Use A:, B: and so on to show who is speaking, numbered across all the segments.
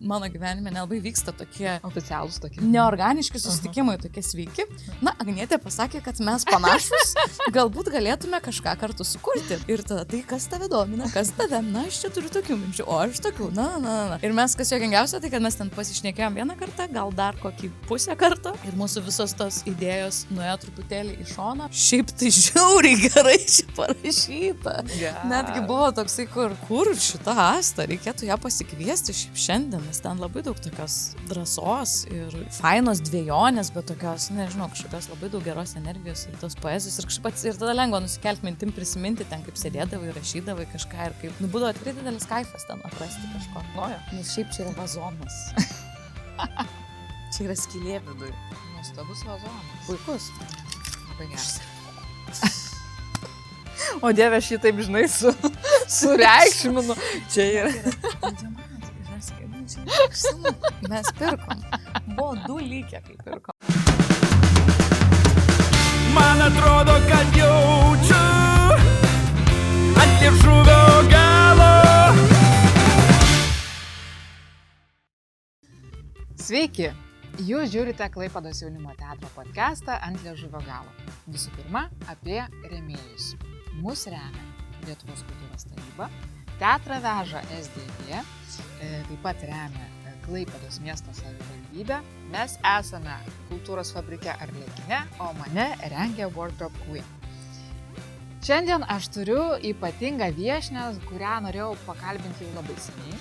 A: mano gyvenime nelabai vyksta tokie
B: Oficialūs tokie.
A: neorganiški susitikimai, tokie sveiki. Na, Agnietė pasakė, kad mes panašus, galbūt galėtume kažką kartu sukurti. Ir tada, tai kas tave domina, kas tave, na, aš čia turiu tokių minčių, o aš tokių, na. Ir mes, kas juokingiausia, tai kad mes ten pasišnekėjom vieną kartą, gal dar kokį pusę karto. Ir mūsų visos tos idėjos nuėjo truputėlį į šoną. Šiaip tai žiauriai gerai čia parašyta. Netgi buvo toksai, kur šitą Astą, reikėtų ją pasikviesti šiaip šiandien, nes ten labai daug tokios drąsos ir fainos dviejonės, bet tokios, nežinau, kažkokios labai daug geros energijos ir tos poezijos ir kažkaip ir tada lengva nusikelti mintim, prisiminti ten, kaip sėdėdavai, rašydavai kažką ir kaip, būdavo tikrai didelis kaifas ten atrasti kažko. Nes šiaip čia yra vazonas. Čia yra skylė viduje.
B: Nuostabus vazonas.
A: Puikus.
B: Labai geras. O Dieve, šitaip, žinai, sureikšminu. Čia yra.
A: Mes pirkom. Buvo 2 lygiai, kai pirkom.
C: Man atrodo, kad jaučiu ant liežuvio galo.
B: Sveiki! Jūs žiūrite Klaipėdos jaunimo teatro podcastą ant liežuvio galo. Visų pirma, apie rėmėjus. Mus remia Lietuvos kultūros taryba, teatrą veža SDG, taip pat remia Klaipėdos miesto savivaldybė. Mes esame kultūros fabrike Arlekine, o mane rengia Wardrobe Queen. Šiandien aš turiu ypatingą viešnią, kurią norėjau pakalbinti jau labai seniai,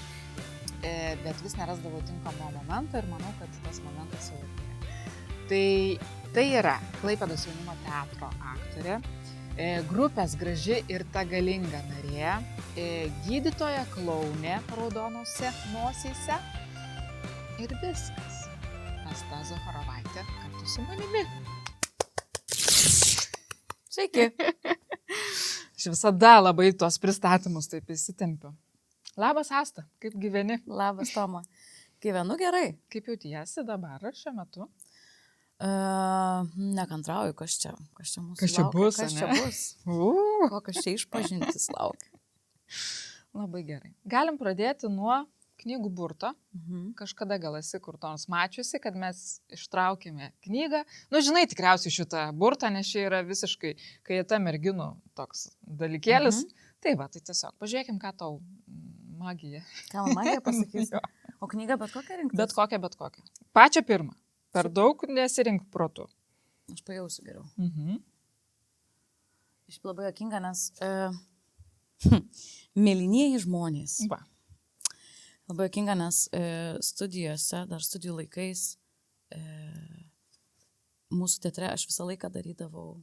B: bet vis nerasdavau tinkamo momento ir manau, kad tas momentas jau atėjo. Tai yra Klaipėdos jaunimo teatro aktorė, grupės Graži ir ta galinga narė, gydytoja klounė raudonose nosyse ir viskas. Asta Zacharovaitė kartu su manimi.
A: Sveiki.
B: Aš visada labai tuos pristatymus taip įsitempiu. Labas, Asta, kaip gyveni?
A: Labas, Toma. Gyvenu gerai.
B: Kaip jautiesi dabar šiuo metu?
A: Nekantrauju, kas čia mūsų
B: Kas čia
A: laukia,
B: bus,
A: kas
B: ane?
A: čia bus, kokios čia išpažintis laukia.
B: Labai gerai. Galim pradėti nuo knygų burto.
A: Mhm.
B: Kažkada gal esi kur nors mačiusi, kad mes ištraukėme knygą. Nu, žinai tikriausiai šitą burtą, nes čia yra visiškai, kai ta merginų toks dalykėlis. Tai va, tai tiesiog pažiūrėkim, ką tau magija.
A: Ką man magija pasakys? O knygą bet kokią rinktis?
B: Bet kokią. Pačią pirmą. Per daug nesirink protu.
A: Aš pajausiu geriau.
B: Mhm.
A: Iš labai jokinga, nes mėlynieji žmonės.
B: Va.
A: Labai jokinga, nes studijose, dar studijų laikais, mūsų teatre aš visą laiką darydavau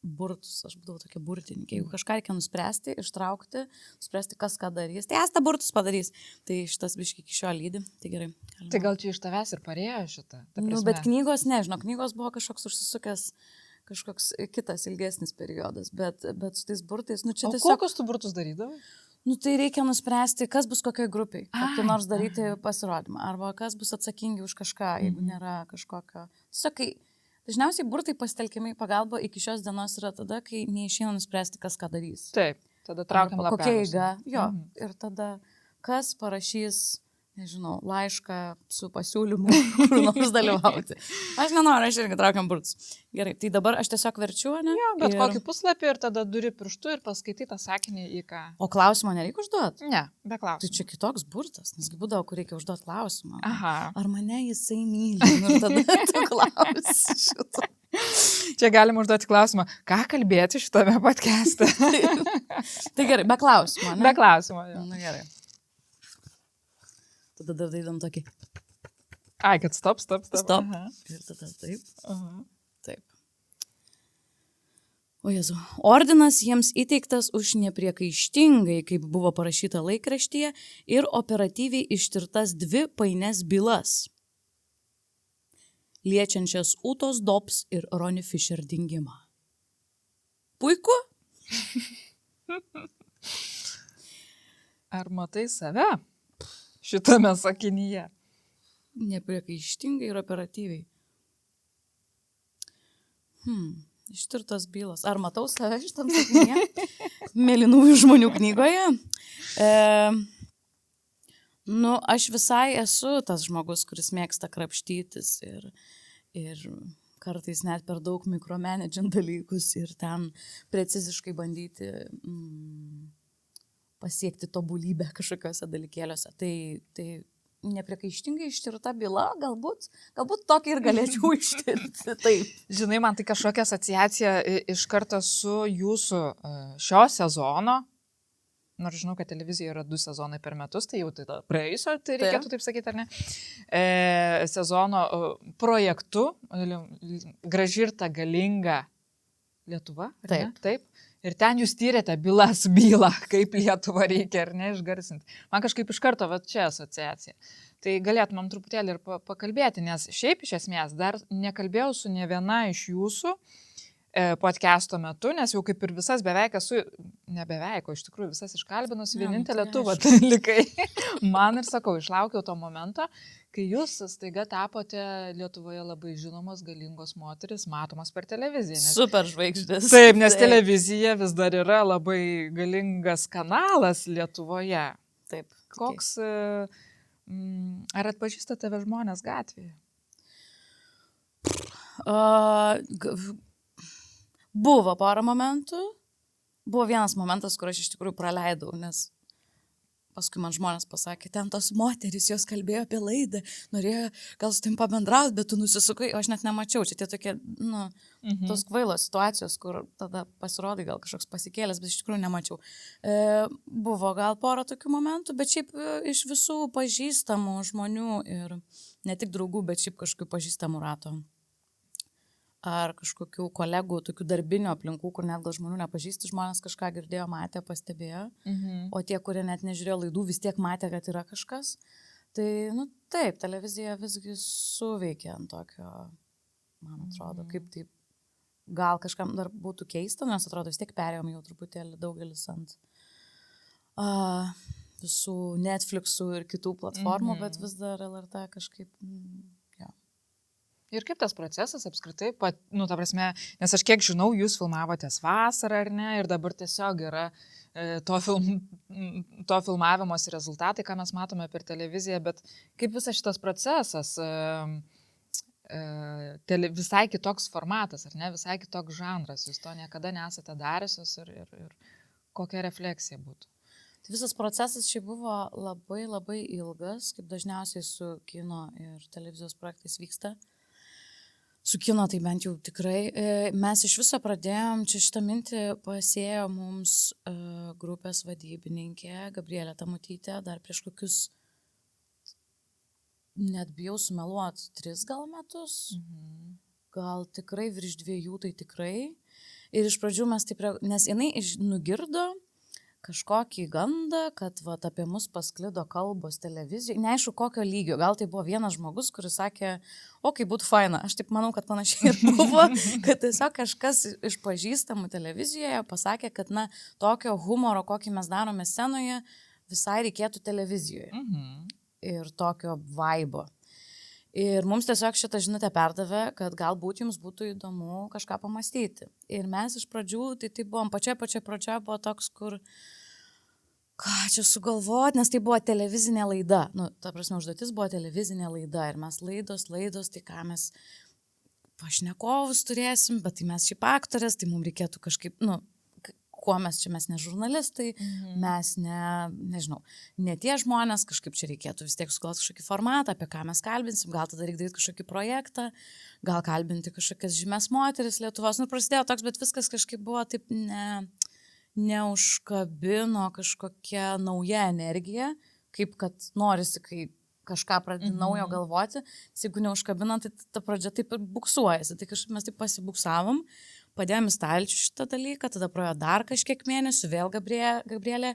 A: burtus, aš būdavau tokia burtininkė. Jeigu kažką reikia nuspręsti, ištraukti, nuspręsti, kas ką darys, tai Asta burtus padarys. Tai šitas biški iki šio lydi, tai gerai.
B: Tai gal čia iš tavęs ir parėjo šitą?
A: Nu, bet knygos, nežinau, knygos buvo kažkoks užsisukęs, kažkoks kitas ilgesnis periodas, bet su tais burtais, nu čia
B: O
A: tiesiog...
B: kokius tu burtus darydavai?
A: Nu, tai reikia nuspręsti, kas bus kokioj grupiai, kad nors daryti pasirodymą, arba kas bus atsakingi už kažką, jeigu nėra kažkokio... Tiesiog, kai dažniausiai burtai pasitelkiami į pagalbą iki šios dienos yra tada, kai neišeina nuspręsti, kas ką darys.
B: Taip, tada traukiam
A: Arba kokia
B: lapelius.
A: eiga, jo, ir tada kas parašys, nežinau, laišką su pasiūlymu, kur nors dalyvauti. Aš nenoriu, aš irgi traukiam burtus. Gerai, tai dabar aš tiesiog verčiu, ne?
B: Jo, bet kokį puslapį ir tada duri pirštu ir paskaitai tą sakinį į ką.
A: O klausimą nereikia užduoti?
B: Ne, be
A: Tai
B: klausimų.
A: čia kitoks burtas, nesgi būdavo, kur reikia užduoti klausimą.
B: Aha.
A: Ar mane jisai myli? Ir tada tu klausi šito.
B: Čia galima užduoti klausimą, ką kalbėti šitame podcast'e.
A: Tai gerai, be klausimo, ne?
B: Be klausimo, jo.
A: Na gerai. Tada dar daidam tokį
B: Ai, kad stop.
A: stop.
B: Aha.
A: Ir tada taip.
B: Aha.
A: Taip. O Jėzu. Ordinas jiems įteiktas už nepriekaištingai, kaip buvo parašyta laikraštyje, ir operatyviai ištirtas 2 painias bylas, liečiančias Utos Dobbs ir Ronnie Fisher dingimą. Puiku?
B: Ar matai save šitame sakinyje?
A: Nepriekaištingai ir operatyviai. Ištirtas bylas. Ar matau save šitam sakinyje? Mėlynųjų žmonių knygoje. Nu, aš visai esu tas žmogus, kuris mėgsta krapštytis ir kartais net per daug mikromanagint dalykus ir ten preciziškai bandyti pasiekti tobulybę kažkokiuose dalykėliuose. Tai nepriekaištingai ištirta byla, galbūt tokį ir galėčiau ištirti. Taip.
B: Žinai, man tai kažkokia asociacija iš karto su jūsų šio sezono. Nors žinau, kad televizija yra 2 sezonai per metus, tai jau tai praėjusio, tai reikėtų taip sakyti, ar ne? Sezono projektu Graži ir ta galinga Lietuva, ar ne? Taip. Ir ten jūs tyrėte bylą, kaip Lietuvą reikia, ar ne, išgarsinti. Man kažkaip iš karto, va čia asociacija. Tai galėtumėm truputėlį ir pakalbėti, nes šiaip iš esmės dar nekalbėjau su ne viena iš jūsų podcast'o metu, nes jau kaip ir visas beveik esu, ne beveik, o iš tikrųjų visas iškalbinus, vienintelė tu, likai. Man ir sakau, išlaukiau to momento, kai jūs staiga tapote Lietuvoje labai žinomos, galingos moteris, matomos per televiziją.
A: Super žvaigždės.
B: Taip, nes televizija vis dar yra labai galingas kanalas Lietuvoje.
A: Taip.
B: Koks, ar atpažįsta tave žmonės gatvėje?
A: Buvo porą momentų. Buvo vienas momentas, kur aš iš tikrųjų praleidau, nes paskui man žmonės pasakė, ten tos moterys, jos kalbėjo apie laidą, norėjo gal su tim pabendrauti, bet tu nusisukai, o aš net nemačiau. Čia tie tokie, tos kvailos situacijos, kur tada pasirodai gal kažkoks pasikėlęs, bet iš tikrųjų nemačiau. Buvo gal porą tokių momentų, bet šiaip iš visų pažįstamų žmonių ir ne tik draugų, bet šiaip kažkokių pažįstamų rato. Ar kažkokių kolegų, tokių darbinių aplinkų, kur net gal žmonių nepažįsti, žmonės kažką girdėjo, matė, pastebėjo, o tie, kurie net nežiūrėjo laidų, vis tiek matė, kad yra kažkas. Tai, taip, televizija visgi suveikia ant tokio, man atrodo, kaip taip, gal kažkam dar būtų keista, nes atrodo, vis tiek perėjom jau truputėlį daugelis ant visų Netflixų ir kitų platformų, bet vis dar LRT kažkaip...
B: Ir kaip tas procesas apskritai, ta prasme, nes aš kiek žinau, jūs filmavotės vasarą ar ne, ir dabar tiesiog yra to filmavimosi rezultatai, ką mes matome per televiziją, bet kaip visas šitas procesas, visai kitoks formatas, ar ne, visai kitoks žanras, jūs to niekada nesate dariusios ir kokia refleksija būtų?
A: Tai visas procesas šiaip buvo labai labai ilgas, kaip dažniausiai su kino ir televizijos projektais vyksta. Su kino tai bent jau tikrai. Mes iš viso pradėjom, čia šitą mintį pasėjo mums grupės vadybininkė Gabrielė Tamutytė, dar prieš kokius, net bijau sumeluoti, 3 gal metus, gal tikrai virš 2, tai tikrai. Ir iš pradžių mes taip, nes jinai nugirdo kažkokį gandą, kad apie mus pasklido kalbos televizijoje, neaišku kokio lygio, gal tai buvo vienas žmogus, kuris sakė, kaip būtų faina, aš taip manau, kad panašiai ir buvo, kad tiesiog kažkas iš pažįstamų televizijoje pasakė, kad tokio humoro, kokį mes darome scenoje, visai reikėtų televizijoje ir tokio vaibo. Ir mums tiesiog šitą žinutę perdavė, kad galbūt jums būtų įdomu kažką pamastyti. Ir mes iš pradžių, tai buvom pačioje pradžioje buvo toks, kur ką čia sugalvoti, nes tai buvo televizinė laida. Ta prasme, užduotis buvo televizinė laida ir mes laidos, tai ką mes pašnekovus turėsim, bet tai mes šiaip aktorės, tai mums reikėtų kažkaip, kuo mes čia, mes ne žurnalistai, mes ne tie žmonės, kažkaip čia reikėtų vis tiek sugalvoti kažkokį formatą, apie ką mes kalbinsim, gal tada reikia daryti kažkokį projektą, gal kalbinti kažkokias žymes moteris Lietuvos. Prasidėjo toks, bet viskas kažkaip buvo taip neužkabino kažkokia nauja energija, kaip kad norisi, kai kažką pradedi naujo galvoti, jeigu neužkabina, tai ta pradžia taip ir buksuojasi, tai kažkaip mes taip pasibuksavom, padėjom į stalčių šitą dalyką, tada praėjo dar kažkiek mėnesių, vėl Gabrielė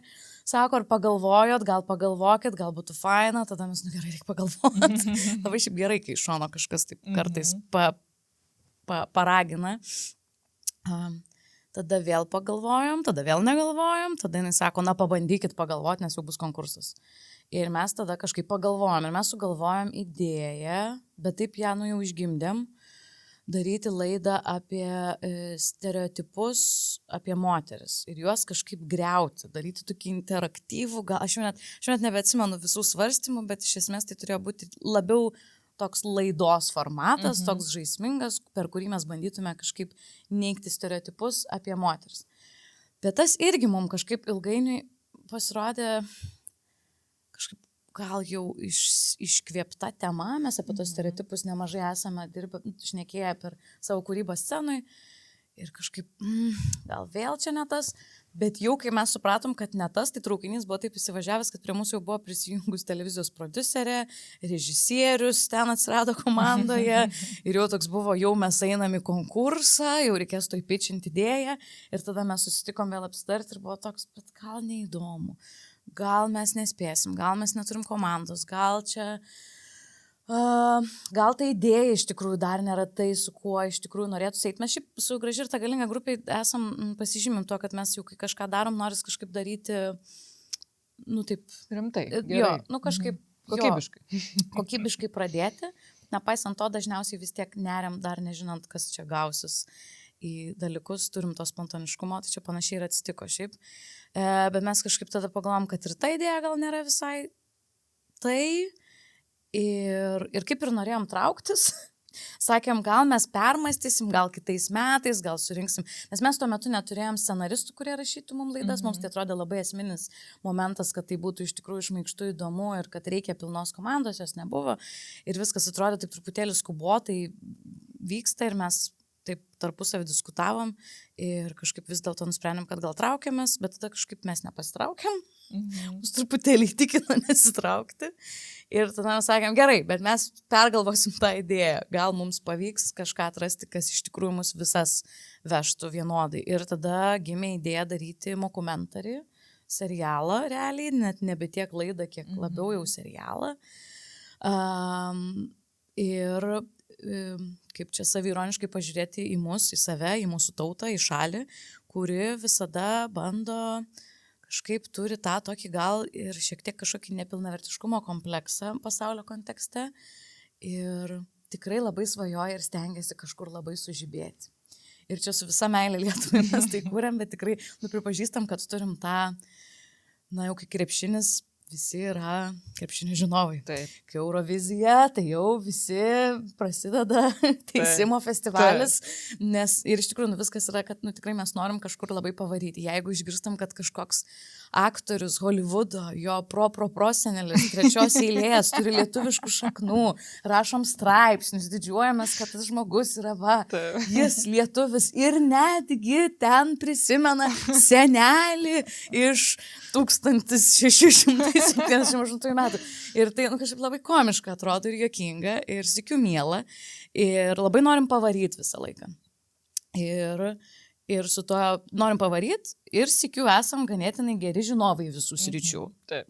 A: sako, ar pagalvojot, gal pagalvokit, gal būtų faina, tada mes, gerai, reikia pagalvoti. Labai šiaip gerai, kai iš šono kažkas taip kartais paragina. Tada vėl pagalvojom, tada vėl negalvojom, tada jinai sako, pabandykit pagalvoti, nes jau bus konkursas. Ir mes tada kažkaip pagalvojom, ir mes sugalvojom idėją, bet taip ją jau išgimdėm. daryti laidą apie stereotipus, apie moteris ir juos kažkaip griauti, daryti tokį interaktyvų, gal aš net nebeatsimenu visų svarstymų, bet iš esmės tai turėjo būti labiau toks laidos formatas, toks žaismingas, per kurį mes bandytume kažkaip neigti stereotipus apie moteris. Bet tas irgi mums kažkaip ilgainiui pasirodė kažkaip gal jau iškvėpta tema, mes apie tos stereotipus nemažai esame šnekėję per savo kūrybą scenui ir kažkaip, gal vėl čia ne tas, bet jau kai mes supratom, kad ne tas, tai traukinys buvo taip įsivažiavęs, kad prie mūsų jau buvo prisijungus televizijos prodiuserė, režisierius ten atsirado komandoje ir jau toks buvo, jau mes einam į konkursą, jau reikės to įpičinti idėją ir tada mes susitikom vėl apsitarti ir buvo toks, bet gal neįdomu. Gal mes nespėsim, gal mes neturim komandos, gal čia, gal ta idėja iš tikrųjų dar nėra tai, su kuo iš tikrųjų norėtųsi eiti. Mes šiaip su Graži ir ta galinga grupė esam pasižymim to, kad mes jau kai kažką darom, noris kažkaip daryti, taip.
B: Rimtai.
A: Jo, kažkaip.
B: Kokybiškai.
A: Kokybiškai pradėti. Nepaisant to, dažniausiai vis tiek neriam dar nežinant, kas čia gausis į dalykus, turim to spontaniškumo, tai čia panašiai ir atsitiko šiaip. Bet mes kažkaip tada pagalvom, kad ir ta idėja gal nėra visai tai. Ir kaip ir norėjom trauktis, sakėm, gal mes permąstysim, gal kitais metais, gal surinksim. Nes mes tuo metu neturėjom scenaristų, kurie rašytų mums laidas, mums tai atrodė labai esminis momentas, kad tai būtų iš tikrųjų išmaikštų įdomu ir kad reikia pilnos komandos, jos nebuvo. Ir viskas atrodė taip truputėlį skubotai vyksta ir mes taip tarpusavį diskutavom ir kažkaip vis dėlto nusprendėm, kad gal traukiamės, bet tada kažkaip mes nepasitraukėm. Mus truputėlį įtikino nesitraukti. Ir tada mes sakėm, gerai, bet mes pergalvosim tą idėją. Gal mums pavyks kažką atrasti, kas iš tikrųjų mus visas vežtų vienodai. Ir tada gimė idėja daryti dokumentarį, serialą realiai, net nebe tiek laidą, kiek labiau jau serialą. Ir kaip čia savironiškai pažiūrėti į mus, į save, į mūsų tautą, į šalį, kuri visada bando kažkaip turi tą tokį gal ir šiek tiek kažkokį nepilnavertiškumo kompleksą pasaulio kontekste ir tikrai labai svajoja ir stengiasi kažkur labai sužibėti. Ir čia su visa meilė Lietuvai mes tai kūrėm, bet tikrai pripažįstam, kad turim tą, jau kai krepšinis, visi yra krepšinio žinovai.
B: Taip.
A: Kai Eurovizija, tai jau visi prasideda teisimo festivalis, nes ir iš tikrųjų viskas yra, kad tikrai mes norim kažkur labai pavaryti. Jeigu išgirstam, kad kažkoks aktorius Hollywoodo, jo prosenelis, 3 eilės, turi lietuviškų šaknų, rašom straipsnius, didžiuojamės, kad tas žmogus yra jis lietuvis ir netgi ten prisimena senelį iš 1678 metų. Ir tai kažkaip labai komiška atrodo ir juokinga ir sykiu miela ir labai norim pavaryti visą laiką. Ir su to norim pavaryti ir sykiu esam ganėtinai geri žinovai visų sričių.
B: Taip.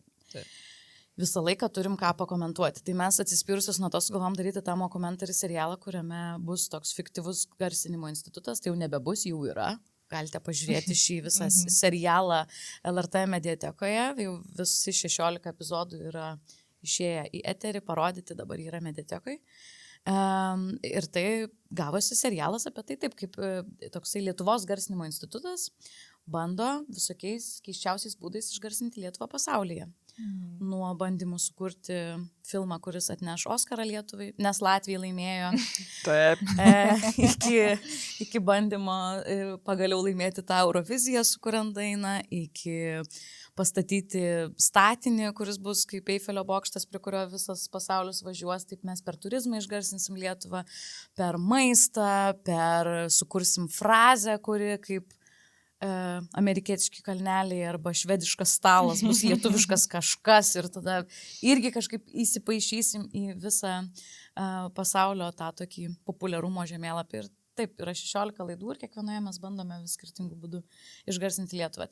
A: Visą laiką turim ką pakomentuoti. Tai mes atsispyrusios nuo to sugalvom daryti tą dokumentarį serialą, kuriame bus toks fiktyvus garsinimo institutas, tai jau nebebus, jau yra. Galite pažiūrėti šį visą serialą LRT mediatekoje. Jau visi 16 epizodų yra išėję į eterį, parodyti, dabar yra mediatekoje. Ir tai gavosi serialas apie tai, taip kaip toksai Lietuvos garsinimo institutas bando visokiais keiščiausiais būdais išgarsinti Lietuvą pasaulyje. Nuo bandymų sukurti filmą, kuris atneš Oskarą Lietuvai, nes Latvija laimėjo.
B: Taip.
A: Iki bandymo pagaliau laimėti tą Euroviziją, sukuriant dainą, iki pastatyti statinį, kuris bus kaip Eifelio bokštas, prie kurio visas pasaulis važiuos. Taip mes per turizmą išgarsinsim Lietuvą, per maistą, sukursim frazę, kuri kaip amerikietiški kalneliai arba švediškas stalas bus lietuviškas kažkas ir tada irgi kažkaip įsipaišysim į visą pasaulio tą tokį populiarumo žemėlapį. Ir taip, yra 16 laidų ir kiekvienoje mes bandome vis skirtingų būdų išgarsinti Lietuvą.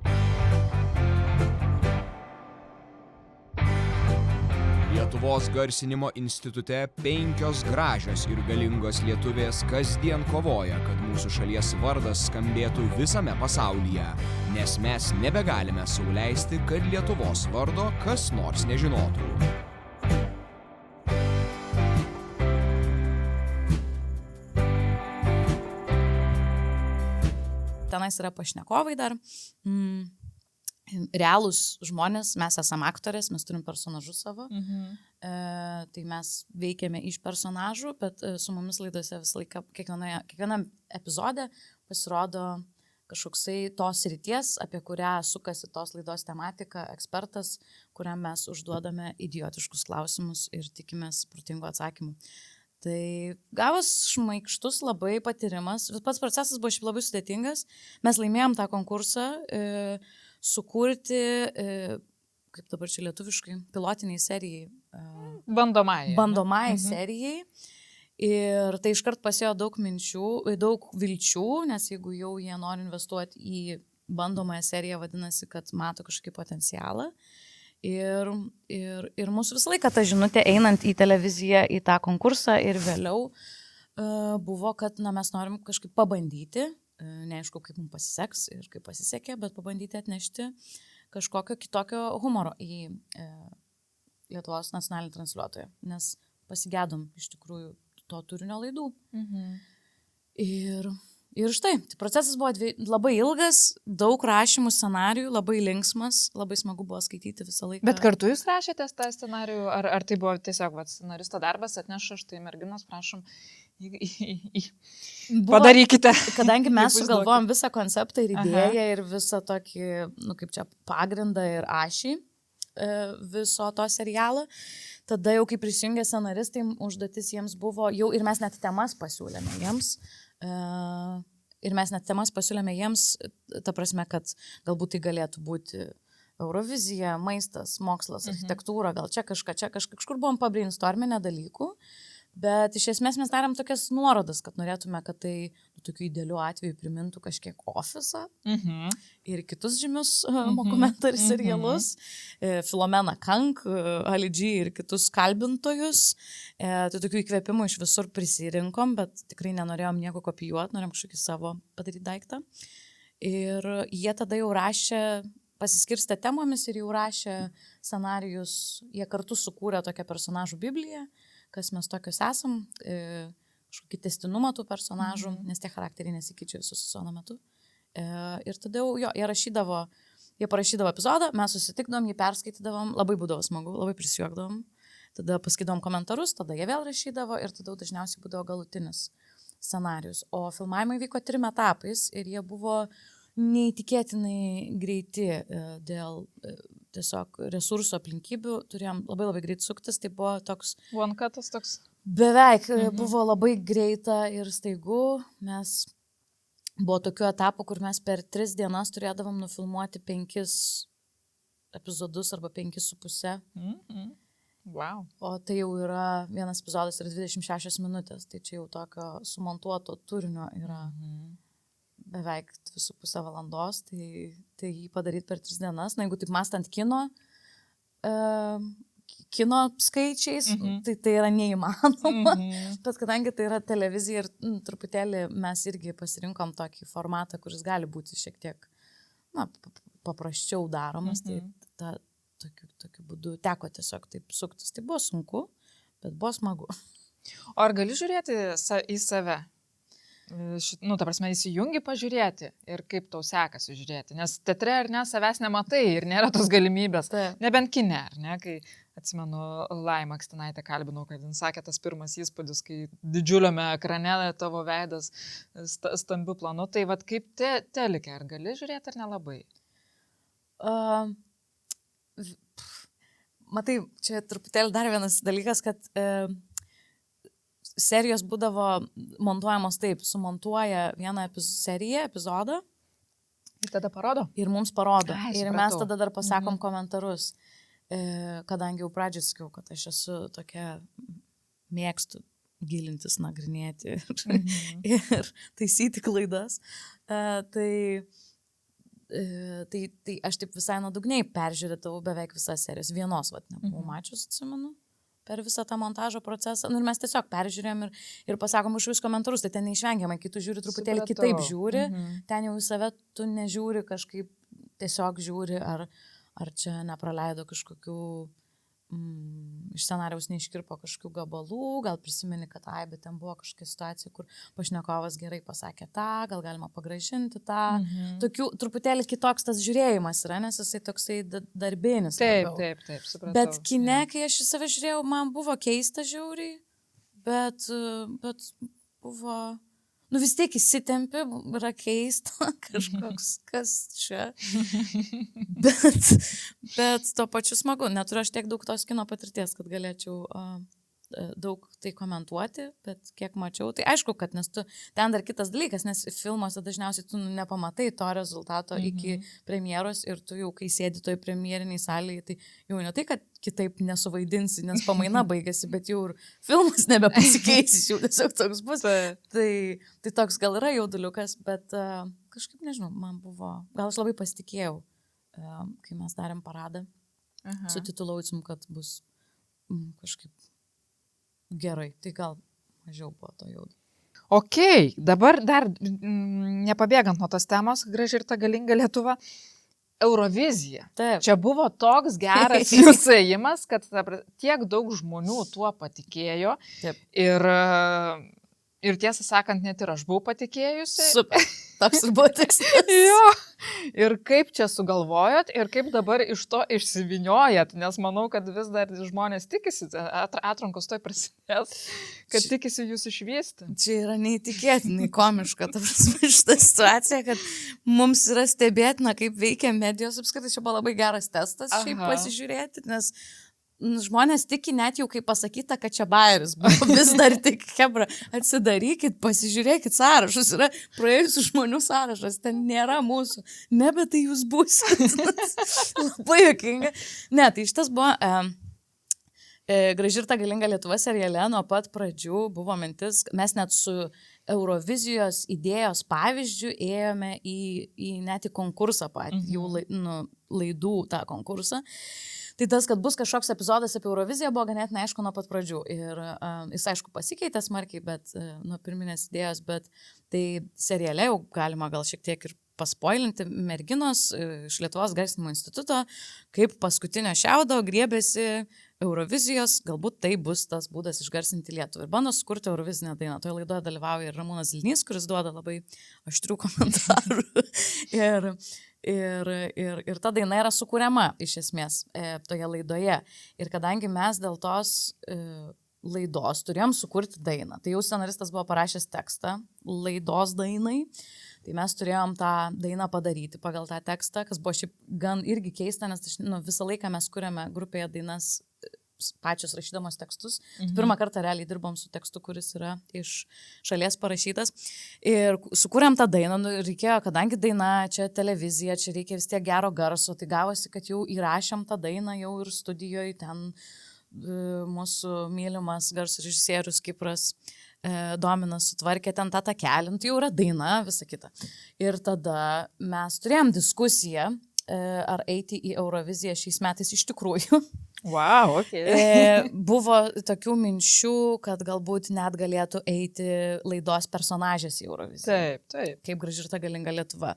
C: Lietuvos garsinimo institute 5 gražios ir galingos lietuvės kasdien kovoja, kad mūsų šalies vardas skambėtų visame pasaulyje, nes mes nebegalime sau leisti, kad Lietuvos vardo kas nors nežinotų.
A: tenais yra pašnekovai dar. Realūs žmonės, mes esame aktorės, mes turim personažus savo, tai mes veikiame iš personažų, bet su mumis laidose visą laiką, kiekvienam epizode pasirodo kažkoksai tos ryties, apie kurią sukasi tos laidos tematika, ekspertas, kuriam mes užduodame idiotiškus klausimus ir tikimės protingų atsakymų. Tai gavos šmaikštus labai patyrimas, pats procesas buvo šiaip labai sudėtingas, mes laimėjom tą konkursą, sukurti, kaip dabar čia lietuviškai, pilotiniai serijai. Bandomai serijai. Ir tai iškart pasėjo daug minčių, daug vilčių, nes jeigu jau jie nori investuoti į bandomąją seriją, vadinasi, kad mato kažkokį potencialą. Ir mūsų visą laiką ta žinutė einant į televiziją, į tą konkursą ir vėliau buvo, kad mes norim kažkaip pabandyti, neaišku, kaip mums pasiseks ir kaip pasisekė, bet pabandyti atnešti kažkokio kitokio humoro į Lietuvos nacionalinį transliuotoją, nes pasigedom iš tikrųjų to turinio laidų. Ir štai, tai procesas buvo labai ilgas, daug rašymų scenarijų, labai linksmas, labai smagu buvo skaityti visą laiką.
B: Bet kartu jūs rašėtės tą scenarijų, ar tai buvo tiesiog scenaristo darbas, atneša štai merginos, prašom, padarykite.
A: Kadangi mes sugalvojom visą konceptą ir idėją ir visą tokį, kaip čia, pagrindą ir ašį viso to serialo, tada jau kai prisijungė scenaristai, užduotis jiems buvo, jau ir mes net temas pasiūlėme jiems. Ta prasme, kad galbūt tai galėtų būti Eurovizija, maistas, mokslas, architektūra, gal čia kažkur buvom pabrainstorminę dalykų. Bet iš esmės mes darėm tokias nuorodas, kad norėtume, kad tai tokiu idealiu atveju primintų kažkiek Office'ą ir kitus žymius mockumentary serialus, Filomeną Kank, Ali G ir kitus kalbintojus. Tai tokių įkvėpimų iš visur prisirinkom, bet tikrai nenorėjom nieko kopijuoti, norėjom kažkokį savo padaryti daiktą. Ir jie tada jau rašė, pasiskirstė temomis ir jau rašė scenarijus, jie kartu sukūrė tokią personažų bibliją, kas mes tokius esam, kažkokį testinumą tų personažų, nes tie charakteriai nesikeičia visų sezono metu. Ir tada jau jie parašydavo epizodą, mes susitikdavom, jį perskaitydavom, labai būdavo smagu, labai prisijuokdavom, tada paskaidavom komentarus, tada jie vėl rašydavo ir tada dažniausiai būdavo galutinis scenarijus. O filmavimai vyko 3 etapais ir jie buvo neįtikėtinai greiti dėl tiesiog resursų aplinkybių, turėjom labai greit suktis, tai buvo toks...
B: One cutas toks?
A: Beveik, buvo labai greita ir staigu, buvo tokių etapų, kur mes per 3 dienas turėdavom nufilmuoti 5 epizodus arba 5,5.
B: Wow.
A: O tai jau yra, vienas epizodas yra 26 minutės, tai čia jau tokio sumontuoto turinio yra... beveik 2,5 valandos, tai jį padaryti per 3 dienas. Na, jeigu taip mąstant kino skaičiais, tai yra neįmanoma. Bet kadangi tai yra televizija ir truputėlį mes irgi pasirinkom tokį formatą, kuris gali būti šiek tiek paprasčiau daromas, tai tokiu būdu teko tiesiog taip suktis. Tai buvo sunku, bet buvo smagu.
B: O ar gali žiūrėti į save? Ta prasme, įsijungi pažiūrėti ir kaip tau sekasi žiūrėti, nes teatre ar ne, savęs nematai ir nėra tos galimybės, nebent kine, ar ne, kai atsimenu Laimą Akstinaitę kalbinau, kad jis sakė tas pirmas įspūdis, kai didžiuliame ekrane tavo veidas stambiu planu, tai vat kaip telike, ar gali žiūrėti ar nelabai?
A: Matai, čia truputėlį dar vienas dalykas, kad serijos būdavo montuojamos taip, sumontuoja vieną epizodą.
B: Ir tada parodo?
A: Ir mums parodo. Ir mes tada dar pasakom komentarus, kadangi jau pradžiai sakiau, kad aš esu tokia, mėgstu gilintis, nagrinėti ir taisyti klaidas. Tai aš taip visai nuodugniai peržiūrėtavau beveik visas serijas. Vienos, nebuvau mačius, atsimenu. Per visą tą montažo procesą. Ir mes tiesiog peržiūrėjom ir pasakom už vis komentarus, tai ten neišvengiamai, kai tu žiūri truputėlį kitaip žiūri, ten jau į save tu nežiūri kažkaip, tiesiog žiūri, ar čia nepraleido kažkokių iš scenarijaus neiškirpo kažkokių gabalų, gal prisimeni, kad bet ten buvo kažkokia situacija, kur pašnekovas gerai pasakė tą, gal galima pagražinti tą. Tokių truputėlį kitoks tas žiūrėjimas yra, nes jisai toksai darbinis.
B: Taip, supratau.
A: Bet kine, kai aš į save žiūrėjau, man buvo keista žiauriai, bet buvo... vis tiek įsitempi, yra keista, kažkoks, kas čia. bet tuo pačiu smagu. Neturiu aš tiek daug tos kino patirties, kad galėčiau daug tai komentuoti, bet kiek mačiau, tai aišku, kad nes tu, ten dar kitas dalykas, nes filmuose dažniausiai tu nepamatai to rezultato iki premjeros ir tu jau, kai sėdi toj premjeriniai salėje, tai jau ne tai, kad kitaip nesuvaidinsi, nes pamaina baigėsi, bet jau ir filmas nebepasikeis, jau tiesiog toks bus. Tai toks gal yra jauduliukas, bet kažkaip nežinau, man buvo, gal aš labai pasitikėjau, kai mes darėm paradą su titulaucim, kad bus kažkaip gerai, tai gal mažiau buvo to jaudų.
B: Ok, dabar dar nepabėgant nuo tos temos, graži ir ta galinga Lietuva, Eurovizija.
A: Taip.
B: Čia buvo toks geras jūsų ėjimas, kad tiek daug žmonių tuo patikėjo.
A: Taip.
B: Ir tiesą sakant, net ir aš buvau patikėjusi.
A: Super, toks ir buvo tikslas.
B: Jo. Ir kaip čia sugalvojot ir kaip dabar iš to išsiviniojat, nes manau, kad vis dar žmonės tikisi, atrankos toj prasidės, kad tikisi jūs išvysti.
A: Čia yra neįtikėtinai komiška, ta prasme, šitą situaciją, kad mums yra stebėtina, kaip veikia medijos, apskritai čia buvo labai geras testas šiaip pasižiūrėti, nes žmonės tiki net jau, kai pasakyta, kad čia bairis, vis dar tik, hebra, atsidarykit, pasižiūrėkit sąrašus, yra praėjusių žmonių sąrašas, ten nėra mūsų, nebe tai jūs būsit. Labai juokinga. Ne, tai šitas buvo Graži ir ta galinga Lietuva seriale nuo pat pradžių buvo mintis, mes net su Eurovizijos idėjos pavyzdžių ėjome net į konkursą patį, jau laidų tą konkursą. Tai tas, kad bus kažkoks epizodas apie Euroviziją, buvo ganėtinai aišku nuo pat pradžių. Ir jis aišku pasikeitė smarkiai, bet nuo pirminės idėjos, bet tai seriale jau galima gal šiek tiek ir paspoilinti merginos iš Lietuvos garsinimo instituto, kaip paskutinio šiaudo griebėsi Eurovizijos, galbūt tai bus tas būdas išgarsinti Lietuvą. Ir bando sukurti Eurovizinę dainą. Toje laidoje dalyvauja ir Ramūnas Zilnys, kuris duoda labai aštrių komentarų. Ir ta daina yra sukuriama iš esmės toje laidoje. Ir kadangi mes dėl tos laidos turėjom sukurti dainą, tai jau scenaristas buvo parašęs tekstą laidos dainai, tai mes turėjom tą dainą padaryti pagal tą tekstą, kas buvo šiaip gan irgi keista, nes visą laiką mes kuriame grupėje dainas pačios rašydamos tekstus. Pirmą kartą realiai dirbom su tekstu, kuris yra iš šalies parašytas. Ir sukūrėm tą dainą, reikėjo, kadangi daina, čia televizija, čia reikia vis tiek gero garso, tai gavosi, kad jau įrašėm tą dainą jau ir studijoje, ten mūsų mylimas garso režisierius Kipras Dominas sutvarkė ten tą takelį, tai jau yra daina, visa kita. Ir tada mes turėjom diskusiją, ar eiti į Euroviziją šiais metais iš tikrųjų.
B: Wow, okay.
A: Buvo tokių minčių, kad galbūt net galėtų eiti laidos personažės į Euroviziją.
B: Taip.
A: Kaip Graži ir ta galinga Lietuva.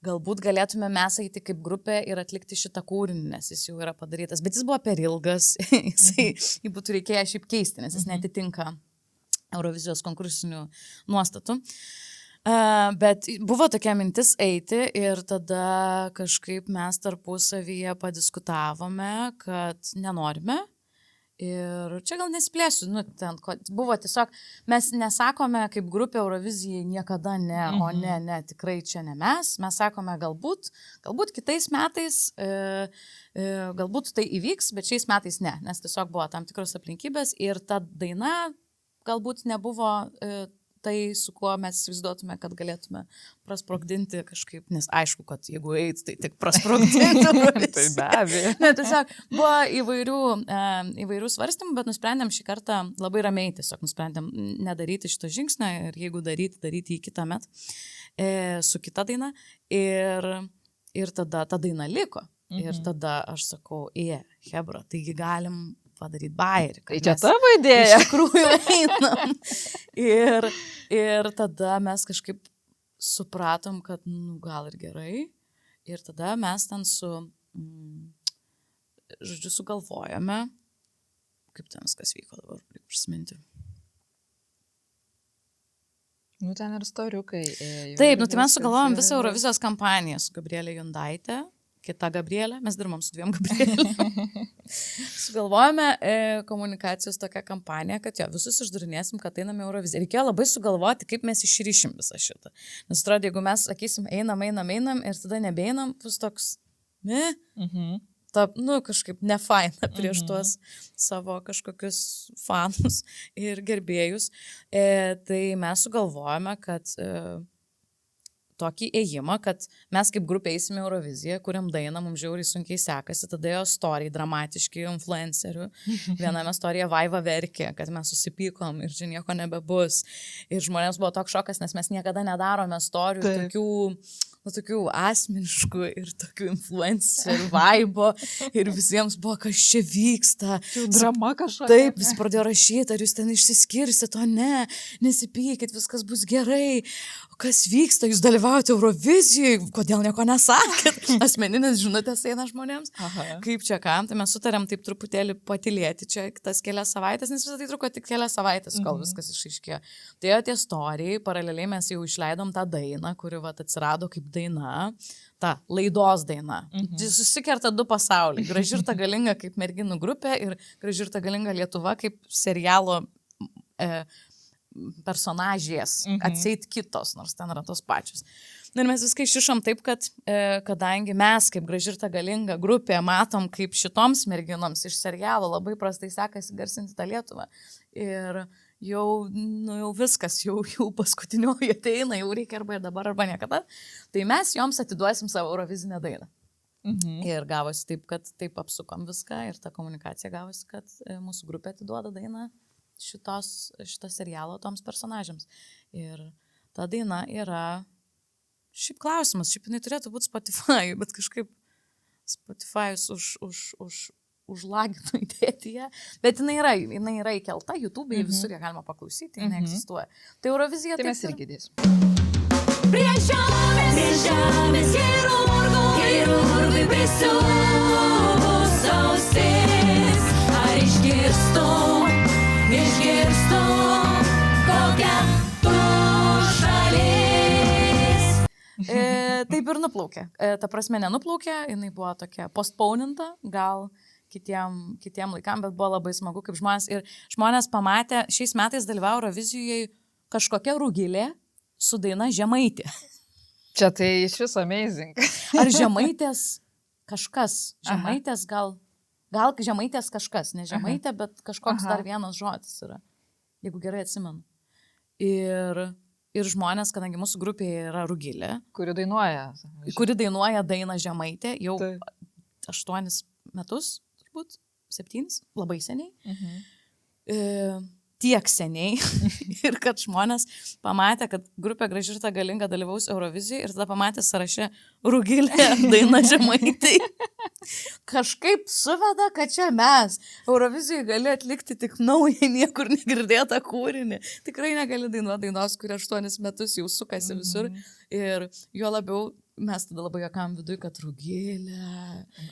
A: Galbūt galėtume mes eiti kaip grupė ir atlikti šitą kūrinį, nes jis jau yra padarytas. Bet jis buvo per ilgas, jį būtų reikėję šiaip keisti, nes jis netitinka Eurovizijos konkursinių nuostatų. Bet buvo tokia mintis eiti ir tada kažkaip mes tarpusavyje padiskutavome, kad nenorime. Ir čia gal nesiplėsiu, ten buvo tiesiog, mes nesakome kaip grupė Eurovizijai niekada ne, o ne, tikrai čia ne mes. Mes sakome galbūt kitais metais, galbūt tai įvyks, bet šiais metais ne, nes tiesiog buvo tam tikros aplinkybės ir ta daina galbūt nebuvo tai, su kuo mes įsivaizduotume, kad galėtume prasprogdinti kažkaip, nes aišku, kad jeigu eit, tai tik prasprogdinti.
B: Tai be abejo.
A: Ne, tiesiog buvo įvairių svarstymų, bet nusprendėm šį kartą labai ramiai, tiesiog nusprendėm nedaryti šito žingsnio ir jeigu daryti jį kitą metą su kita daina. Ir tada ta daina liko. Ir tada aš sakau, hebra, taigi galim padaryti bairį.
B: Tai čia tavo idėja.
A: Iš tikrųjų einam. Ir tada mes kažkaip supratom, kad gal ir gerai. Ir tada mes ten sugalvojame Kaip ten viskas vyko dabar, reikia prisiminti.
B: Nu, ten ir storiukai.
A: Taip, nu tai mes sugalvojom visą Eurovizijos kampaniją su Gabrielė Jundaitė, kita Gabrielė, mes dirbam su 2 Gabrielė. Sugalvojame komunikacijos tokią kampaniją, kad jo, visus išdarinėsim, kad einame Euroviziją. Reikėjo labai sugalvoti, kaip mes išryšim visą šitą. Nes atrodo, jeigu mes sakysim, einam ir tada nebeinam, bus toks, ne? Nu, kažkaip nefaina prieš tuos savo kažkokius fanus ir gerbėjus. Tai mes sugalvojame, kad tokį ėjimą, kad mes kaip grupė eisime Euroviziją, kuriam dainą, mums žiauriai sunkiai sekasi, tada jo story dramatiški influencerių. Viename storyje Vaiva verkė, kad mes susipykom ir čia nieko nebebus. Ir žmonėms buvo toks šokas, nes mes niekada nedarome story tokių asmeniškų ir tokių influencerių vaibo ir visiems buvo, kas čia vyksta.
B: Drama kažkokia.
A: Taip, vis pradėjo rašyti, ar jūs ten išsiskirsit, o ne, nesipykit, viskas bus gerai. O kas vyksta, jūs dalyvaujate Eurovizijoje, kodėl nieko nesakėt? Asmeninės žinutės eina žmonėms. Kaip čia kam, tai mes sutarėm taip truputėlį patylėti čia tas kelias savaitės, nes visą tai truko tik kelias savaitės, kol viskas išaiškėjo. Tai tie story, paraleliai mes jau išleidom tą dainą, kuri atsirado kaip daina, ta laidos daina. Susikerta 2 pasauliai. Gražirta galinga kaip merginų grupė ir Gražirta galinga Lietuva kaip serialo personažės, atseit kitos, nors ten yra tos pačios. Ir mes viską išišom taip, kad kadangi mes kaip Gražirta galinga grupė matom, kaip šitoms merginoms iš serialo labai prastai sekasi garsinti tą Lietuvą. Ir jau viskas, jau paskutinioji ateina, jau reikia arba ir dabar, arba niekada. Tai mes joms atiduosim savo Eurovizinę dainą. Ir gavosi taip, kad taip apsukom viską ir ta komunikacija gavosi, kad mūsų grupė atiduoda dainą šito serialo toms personažiams. Ir ta daina yra šiaip klausimas, šiaip jinai turėtų būti Spotify, bet kažkaip Spotify'us užlagino įdėti ją, bet jinai yra įkelta YouTube'e, visur ją galima paklausyti, jinai egzistuoja. Tai Eurovizija
B: tai mes irgi dėsim.
D: Prie žemės chirurgui prisiuvus ausis, ar išgirstum, kokia tu šalis.
A: Taip ir nuplaukė. Ta prasme nenuplaukė, jinai buvo tokia postponinta, gal kitiem laikam, bet buvo labai smagu, kaip žmonės pamatė, šiais metais dalyvavo Eurovizijoje kažkokia Rugilė su daina Žemaitė.
B: Čia tai iš viso amazing.
A: Ar Žemaitės kažkas? Žemaitės gal Žemaitės kažkas, ne Žemaitė, bet kažkoks dar vienas žodis yra, jeigu gerai atsimenu. Ir žmonės, kadangi mūsų grupėje yra Rugilė, kuri dainuoja dainą Žemaitė jau 8 metus, turbūt 7, labai seniai. Tiek seniai. Ir kad žmonės pamatė, kad grupė Gražirta galinga dalyvaus Eurovizijoje ir tada pamatė sąraše Rugilė daina Žemaitė. Kažkaip suveda, kad čia mes Eurovizijoje gali atlikti tik naują, niekur negirdėtą kūrinį. Tikrai negali dainuoti dainos, kuri 8 metus jau sukasi visur. Ir juo labiau mes tada labai juokam viduj, kad Rugilė.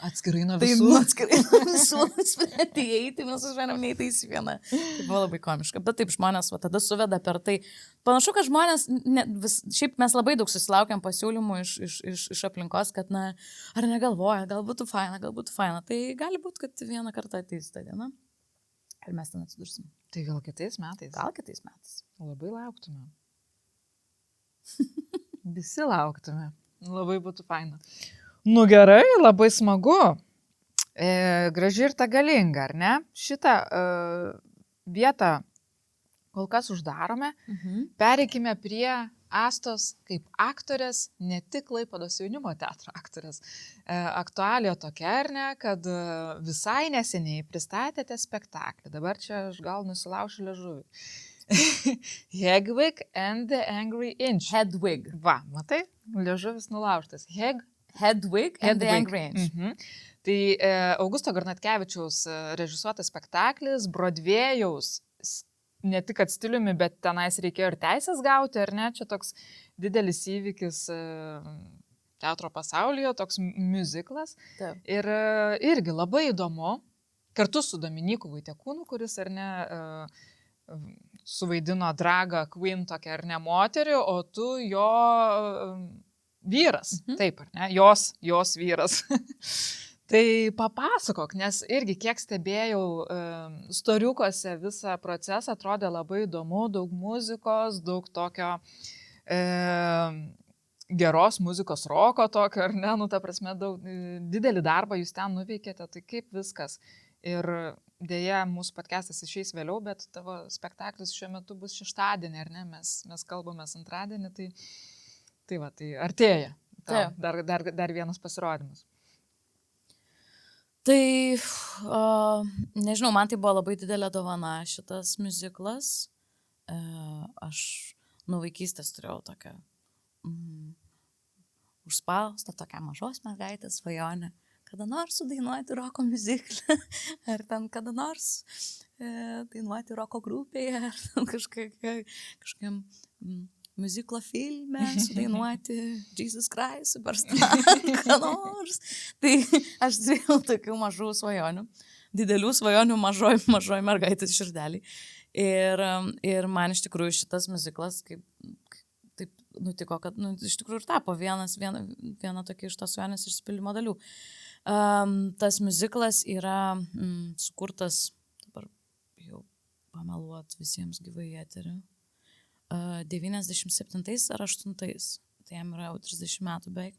B: Atskirai nuo visų.
A: Tai atskirai nuo visų nusprendė įeiti, mes užvenėm neįtaisi vieną. Tai buvo labai komiška. Bet taip žmonės tada suveda per tai. Panašu, kad žmonės, šiaip mes labai daug susilaukiam pasiūlymų iš aplinkos, kad ar negalvoja, gal būtų faina. Tai gali būti, kad vieną kartą ateis ta diena. Ir mes ten atsidursim.
B: Tai gal kitais metais. Labai lauktume. Visi lauktume. Labai būtų faina. Nu gerai, labai smagu. Gražirta galinga, ar ne? Šitą vietą kol kas uždarome. Pereikime prie Astos kaip aktorės, ne tik Klaipėdos jaunimo teatro aktorės. Aktualija tokia, ar ne, kad visai neseniai pristatėte spektaklį. Dabar čia aš gal nusilaušiu liežuvį. Hedwig and the Angry Inch.
A: Hedwig.
B: Va, matai, liežuvis nulaužtas.
A: Hedwig and the Angry Inch.
B: Tai Augusto Garnatkevičiaus režisuotas spektaklis, Brodvėjaus, ne tik kad stiliumi, bet tenais reikėjo ir teisės gauti, ar ne? Čia toks didelis įvykis teatro pasaulyje, toks musiclas. Ir irgi labai įdomu. kartu su Dominiku Vaitiekūnu, kuris ar ne suvaidino dragą Queen tokia ar ne moterį, o tu jo vyras. Taip, ar ne? Jos vyras. Tai papasakok, nes irgi kiek stebėjau storiukose visą procesą, atrodė labai įdomu, daug muzikos, daug tokio geros muzikos roko tokio, ar ne, nu ta prasme, didelį darbą jūs ten nuveikėte, tai kaip viskas. Ir dėja, mūsų podcastas išeis vėliau, bet tavo spektaklis šiuo metu bus šeštadienį, ar ne, mes kalbamės antradienį, tai va, tai artėja. Dar vienas pasirodymas.
A: Tai, nežinau, man tai buvo labai didelė dovana šitas miuziklas. Aš nuo vaikystės turėjau tokią užspaustą, tokią mažos mergaitės svajonę, kada nors sudainuoti roko miuziklą, ar ten kada nors dainuoti roko grupėje, ar kažkokiam miuziklo filme, sudainuoti Jesus Christ, Superstar, ką nors. Tai aš turėjau tokių mažų svajonių, didelių svajonių mažoj mergaitės širdelį. Ir man iš tikrųjų šitas miuziklas taip nutiko, kad iš tikrųjų ir tapo viena tokia iš tos svajonės išsipildymo dalių. Tas miuziklas yra sukurtas, dabar jau pameluot visiems gyvai eterį, 97 ar 8, tai jam yra jau 30 metų beveik.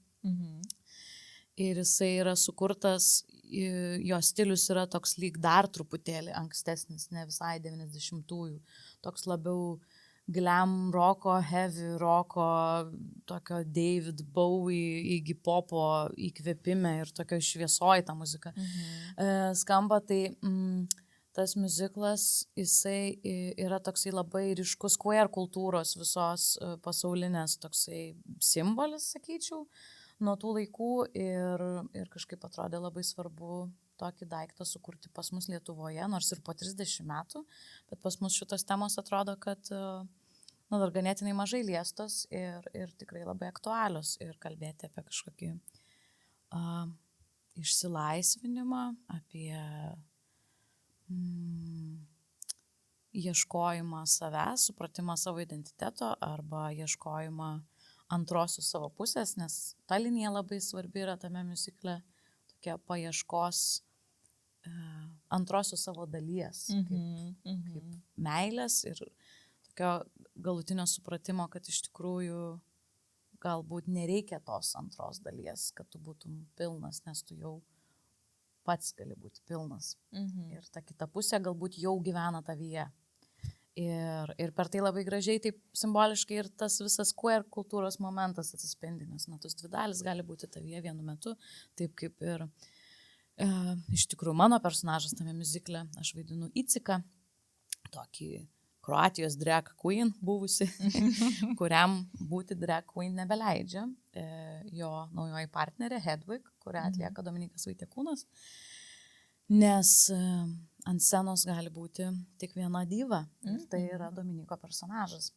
A: Ir jisai yra sukurtas, jo stilius yra toks lyg dar truputėlį ankstesnis, ne visai 90-ųjų, toks labiau glam roko, heavy roko, tokio David Bowie, Iggy Popo įkvėpime ir tokio šviesoji ta muzika skamba, tai tas miuziklas, jisai yra toksai labai ryškus queer kultūros visos pasaulinės toksai simbolis, sakyčiau, nuo tų laikų ir kažkaip atrodė labai svarbu tokį daiktą sukurti pas mus Lietuvoje, nors ir po 30 metų, bet pas mus šitos temos atrodo, kad dar ganėtinai mažai liestos ir tikrai labai aktualios ir kalbėti apie kažkokį išsilaisvinimą, apie ieškojimą savęs, supratimą savo identiteto arba ieškojimą antrosios savo pusės, nes ta linija labai svarbi yra tame miuzikle, tokia paieškos antrosios savo dalies, kaip meilės ir tokio galutinio supratimo, kad iš tikrųjų galbūt nereikia tos antros dalies, kad tu būtum pilnas, nes tu jau pats gali būti pilnas. Ir ta kita pusė galbūt jau gyvena tavyje. Ir per tai labai gražiai, taip simboliškai ir tas visas queer kultūros momentas atsispindi, nes tos dvi dalis gali būti tavyje vienu metu, taip kaip ir iš tikrųjų mano personažas tame miuzikle, aš vaidinu Iciką, tokį Kroatijos drag queen buvusi, kuriam būti drag queen nebeleidžia jo naujoji partnerė Hedwig, kurią atlieka Dominikas Vaitiekūnas, nes ant scenos gali būti tik viena diva ir tai yra Dominiko personažas.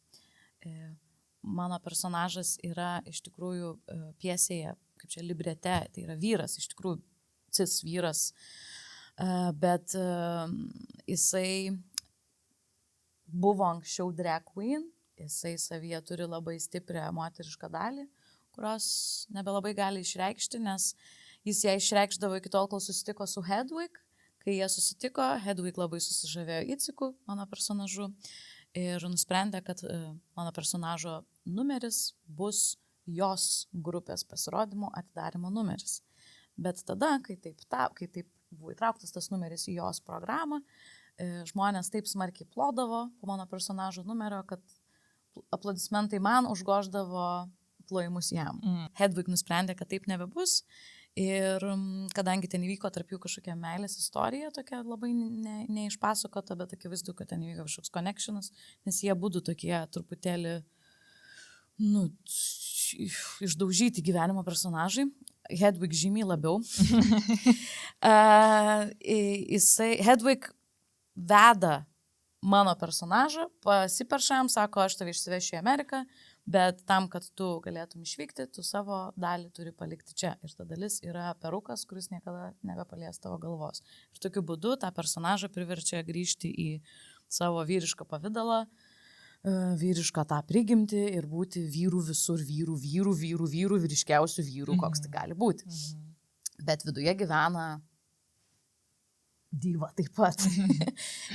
A: Mano personažas yra iš tikrųjų pjesėje, kaip čia librete, tai yra vyras, iš tikrųjų cis vyras, bet jisai buvo anksčiau drag queen, jisai savyje turi labai stiprią moterišką dalį, kurios nebelabai gali išreikšti, nes jis ją išreikšdavo iki tol, kol susitiko su Hedwig. Kai jie susitiko, Hedwig labai susižavėjo Iciku, mano personažu, ir nusprendė, kad mano personažo numeris bus jos grupės pasirodymo atidarymo numeris. Bet tada, kai taip buvo įtrauktas tas numeris į jos programą, žmonės taip smarkiai plodavo po mano personažo numerio, kad aplodismentai man užgoždavo plojimus jam. Hedwig nusprendė, kad taip nebebus ir kadangi ten įvyko tarp jų kažkokia meilės istorija, tokia labai neišpasakota, bet akivaizdu, kad ten įvyko kažkoks connectionas, nes jie būtų tokie truputėlį išdaužyti gyvenimo personažai. Hedwig žymiai labiau. Hedwig veda mano personažą, pasiperša jam, sako, aš tave išsivešiu į Ameriką, Bet tam, kad tu galėtum išvykti, tu savo dalį turi palikti čia. Ir ta dalis yra perukas, kuris niekada nebepalies tavo galvos. Ir tokiu būdu tą personažą priverčia grįžti į savo vyrišką pavydalą, vyrišką tą prigimtį ir būti vyrų visur, vyrų, vyriškiausių vyrų, koks tai gali būti. Bet viduje gyvena diva taip pat.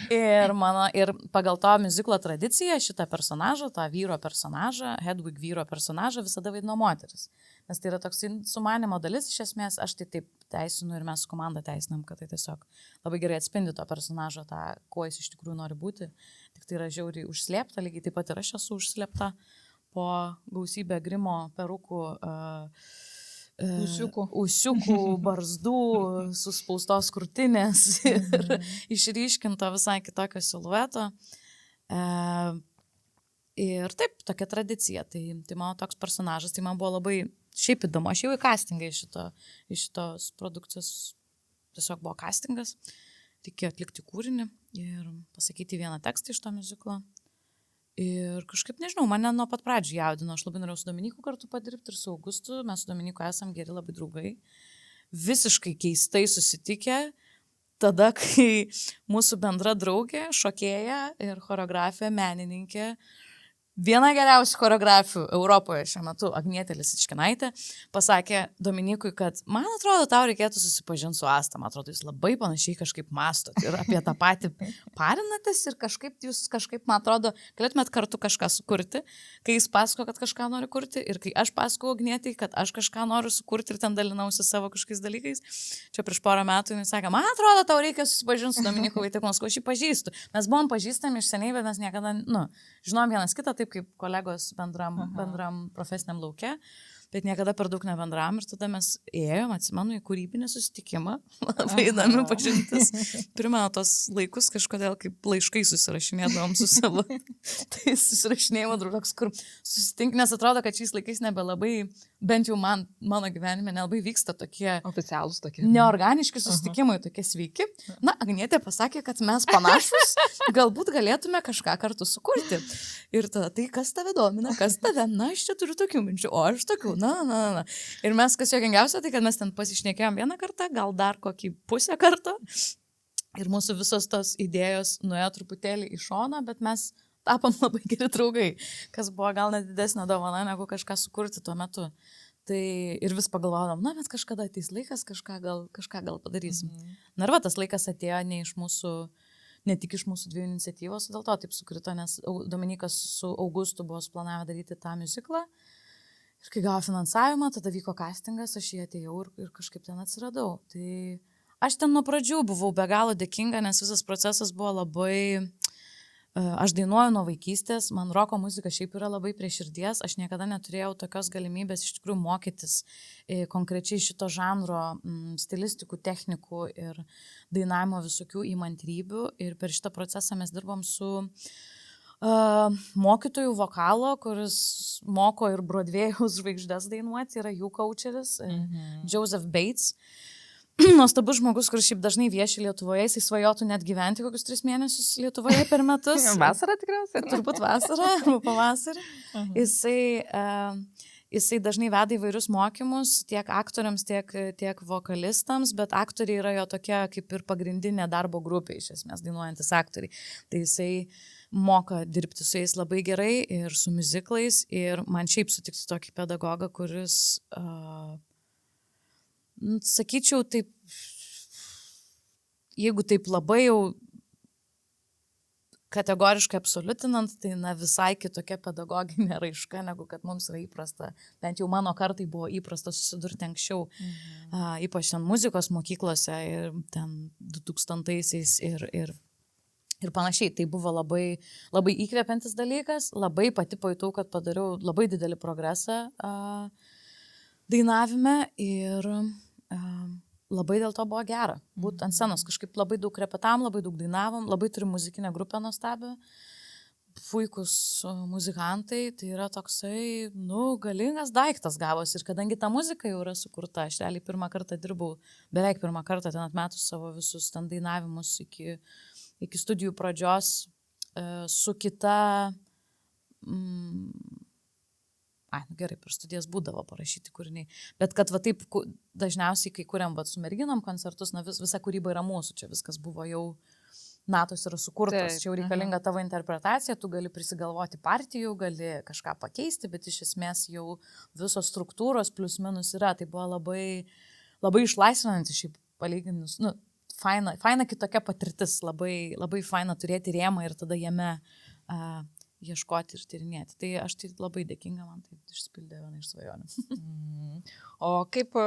A: ir pagal to miuziklo tradiciją šitą personažą, tą vyro personažą, Hedwig vyro personažą visada vaidino moteris. Nes tai yra toks sumanimo dalis, iš esmės aš tai taip teisinu ir mes su komanda teisinam, kad tai tiesiog labai gerai atspindi to personažo tą, kuo jis iš tikrųjų nori būti. Tik tai yra žiauriai užslėpta, lygiai taip pat ir aš esu užslėpta po gausybę grimo, perukų, Usiukų, barzdų, suspaustos krūtinės ir išryškinto visai kitokio silueto. Ir taip, tokia tradicija. Tai mano toks personažas, tai man buvo labai šiaip įdomu. Aš jau į castingą iš šitos produkcijos tiesiog buvo castingas. Reikėjo atlikti kūrinį ir pasakyti vieną tekstą iš to miuziklo. Ir kažkaip, nežinau, mane nuo pat pradžių jaudino. Aš labai norėjau su Dominiku kartu padirbti ir su Augustu. Mes su Dominiku esam geri labai draugai. Visiškai keistai susitikę. Tada, kai mūsų bendra draugė, šokėja ir choreografė, menininkė, viena geriausių choreografių Europoje šiuo metu, Agnietė Lisičkinaitė, pasakė Dominikui, kad man atrodo, tau reikėtų susipažinti su Asta. Man atrodo, jūs labai panašiai kažkaip mąstot ir apie tą patį parinatės ir kažkaip, man atrodo, galėtumėt kartu kažką sukurti, kai jis pasako, kad kažką nori kurti ir kai aš pasakau Agnietei, kad aš kažką noriu sukurti ir ten dalinausi savo kažkokiais dalykais. Čia prieš porą metų jis sakė, man atrodo, tau reikia susipažinti su Dominiku Vaitiekūnu, aš jį pažįstu. Mes buvom pažįstami iš seniai, bet mes niekada, žinom vienas kitą, taip kaip kolegos bendram profesiniam lauke, bet niekada per daug nebendram ir tada mes ėjom, atsimenu, į kūrybinį susitikimą, labai įdomi pažintis. Primenu tos laikus kažkodėl kaip laiškai susirašinėdavom su savo, tai susirašinėjimo draugas, kur susitink, nes atrodo, kad šiais laikais nebelabai, bent jau mano gyvenime nelabai vyksta tokie
B: oficialūs tokie.
A: Neorganiški susitikimai, tokie sveiki. Na, Agnietė pasakė, kad mes panašus, galbūt galėtume kažką kartu sukurti. Ir tada, tai kas tave domina, kas tave, na, aš čia turiu tokių minčių, o aš tokių, na. Ir mes, kas juokingiausia, tai kad mes ten pasišnekėjom vieną kartą, gal dar kokį pusę karto. Ir mūsų visos tos idėjos nuėjo truputėlį į šoną, bet mes tapom labai geri draugai, kas buvo gal net didesnė dovana, negu kažką sukurti tuo metu. Tai ir vis pagalvodom, na, bet kažkada ateis laikas, kažką gal padarysim. Na ir va, tas laikas atėjo ne tik iš mūsų dviejų iniciatyvos, dėl to taip sukrito, nes Dominikas su Augustu buvo suplanavę daryti tą miuziklą. Ir kai gavo finansavimą, tada vyko castingas, aš jį atėjau ir kažkaip ten atsiradau. Tai aš ten nuo pradžių buvau be galo dėkinga, nes visas procesas buvo labai... Aš dainuoju nuo vaikystės, man roko muzika šiaip yra labai prie širdies, aš niekada neturėjau tokios galimybės iš tikrųjų mokytis konkrečiai šito žanro stilistikų, technikų ir dainavimo visokių įmantrybių. Ir per šitą procesą mes dirbom su mokytojų vokalo, kuris moko ir Broadwėjaus žvaigždes dainuoti, yra jų coacheris, Joseph Bates. Nuostabus žmogus, kuris šiaip dažnai vieši Lietuvoje, jisai svajotų net gyventi kokius 3 mėnesius Lietuvoje per metus.
B: Vasarą tikriausiai.
A: Turbūt vasarą, arba pavasarį. Jisai dažnai veda įvairius mokymus tiek aktoriams, tiek vokalistams, bet aktoriai yra jo tokia kaip ir pagrindinė darbo grupė, iš esmės dainuojantis aktoriai. Tai jisai moka dirbti su jais labai gerai ir su miuziklais ir man šiaip sutikti tokį pedagogą, kuris... sakyčiau, taip, jeigu taip labai jau kategoriškai absoliutinant, tai visai kitokia pedagoginė raiška, negu kad mums yra įprasta. Bent jau mano kartai buvo įprasta susidurti anksčiau, ypač ten muzikos mokyklose ir ten 2000-aisiais ir panašiai. Tai buvo labai, labai įkvepiantis dalykas, labai pati pajutau, kad padariau labai didelį progresą dainavime ir labai dėl to buvo gera. Būt ant scenos kažkaip labai daug repetavom, labai daug dainavom, labai turiu muzikinę grupę nuostabią, puikus muzikantai, tai yra toksai, galingas daiktas gavosi. Ir kadangi ta muzika jau yra sukurta, aš realiai beveik pirmą kartą ten atmetus savo visus ten dainavimus iki studijų pradžios su kita Gerai, per studijas būdavo parašyti kūriniai. Bet kad va taip, dažniausiai, kai kuriam va su merginom koncertus, visa kūryba yra mūsų, čia viskas buvo jau natos yra sukurtos, čia jau reikalinga tavo interpretacija, tu gali prisigalvoti partijų, gali kažką pakeisti, bet iš esmės jau visos struktūros plius minus yra. Tai buvo labai, labai išlaisvinantis šiaip palyginus, faina kitokia patirtis, labai, labai faina turėti rėmą ir tada jame ieškoti ir tyrinėti. Tai aš tai labai dėkinga, man tai išsipildė viena iš svajonių.
B: O kaip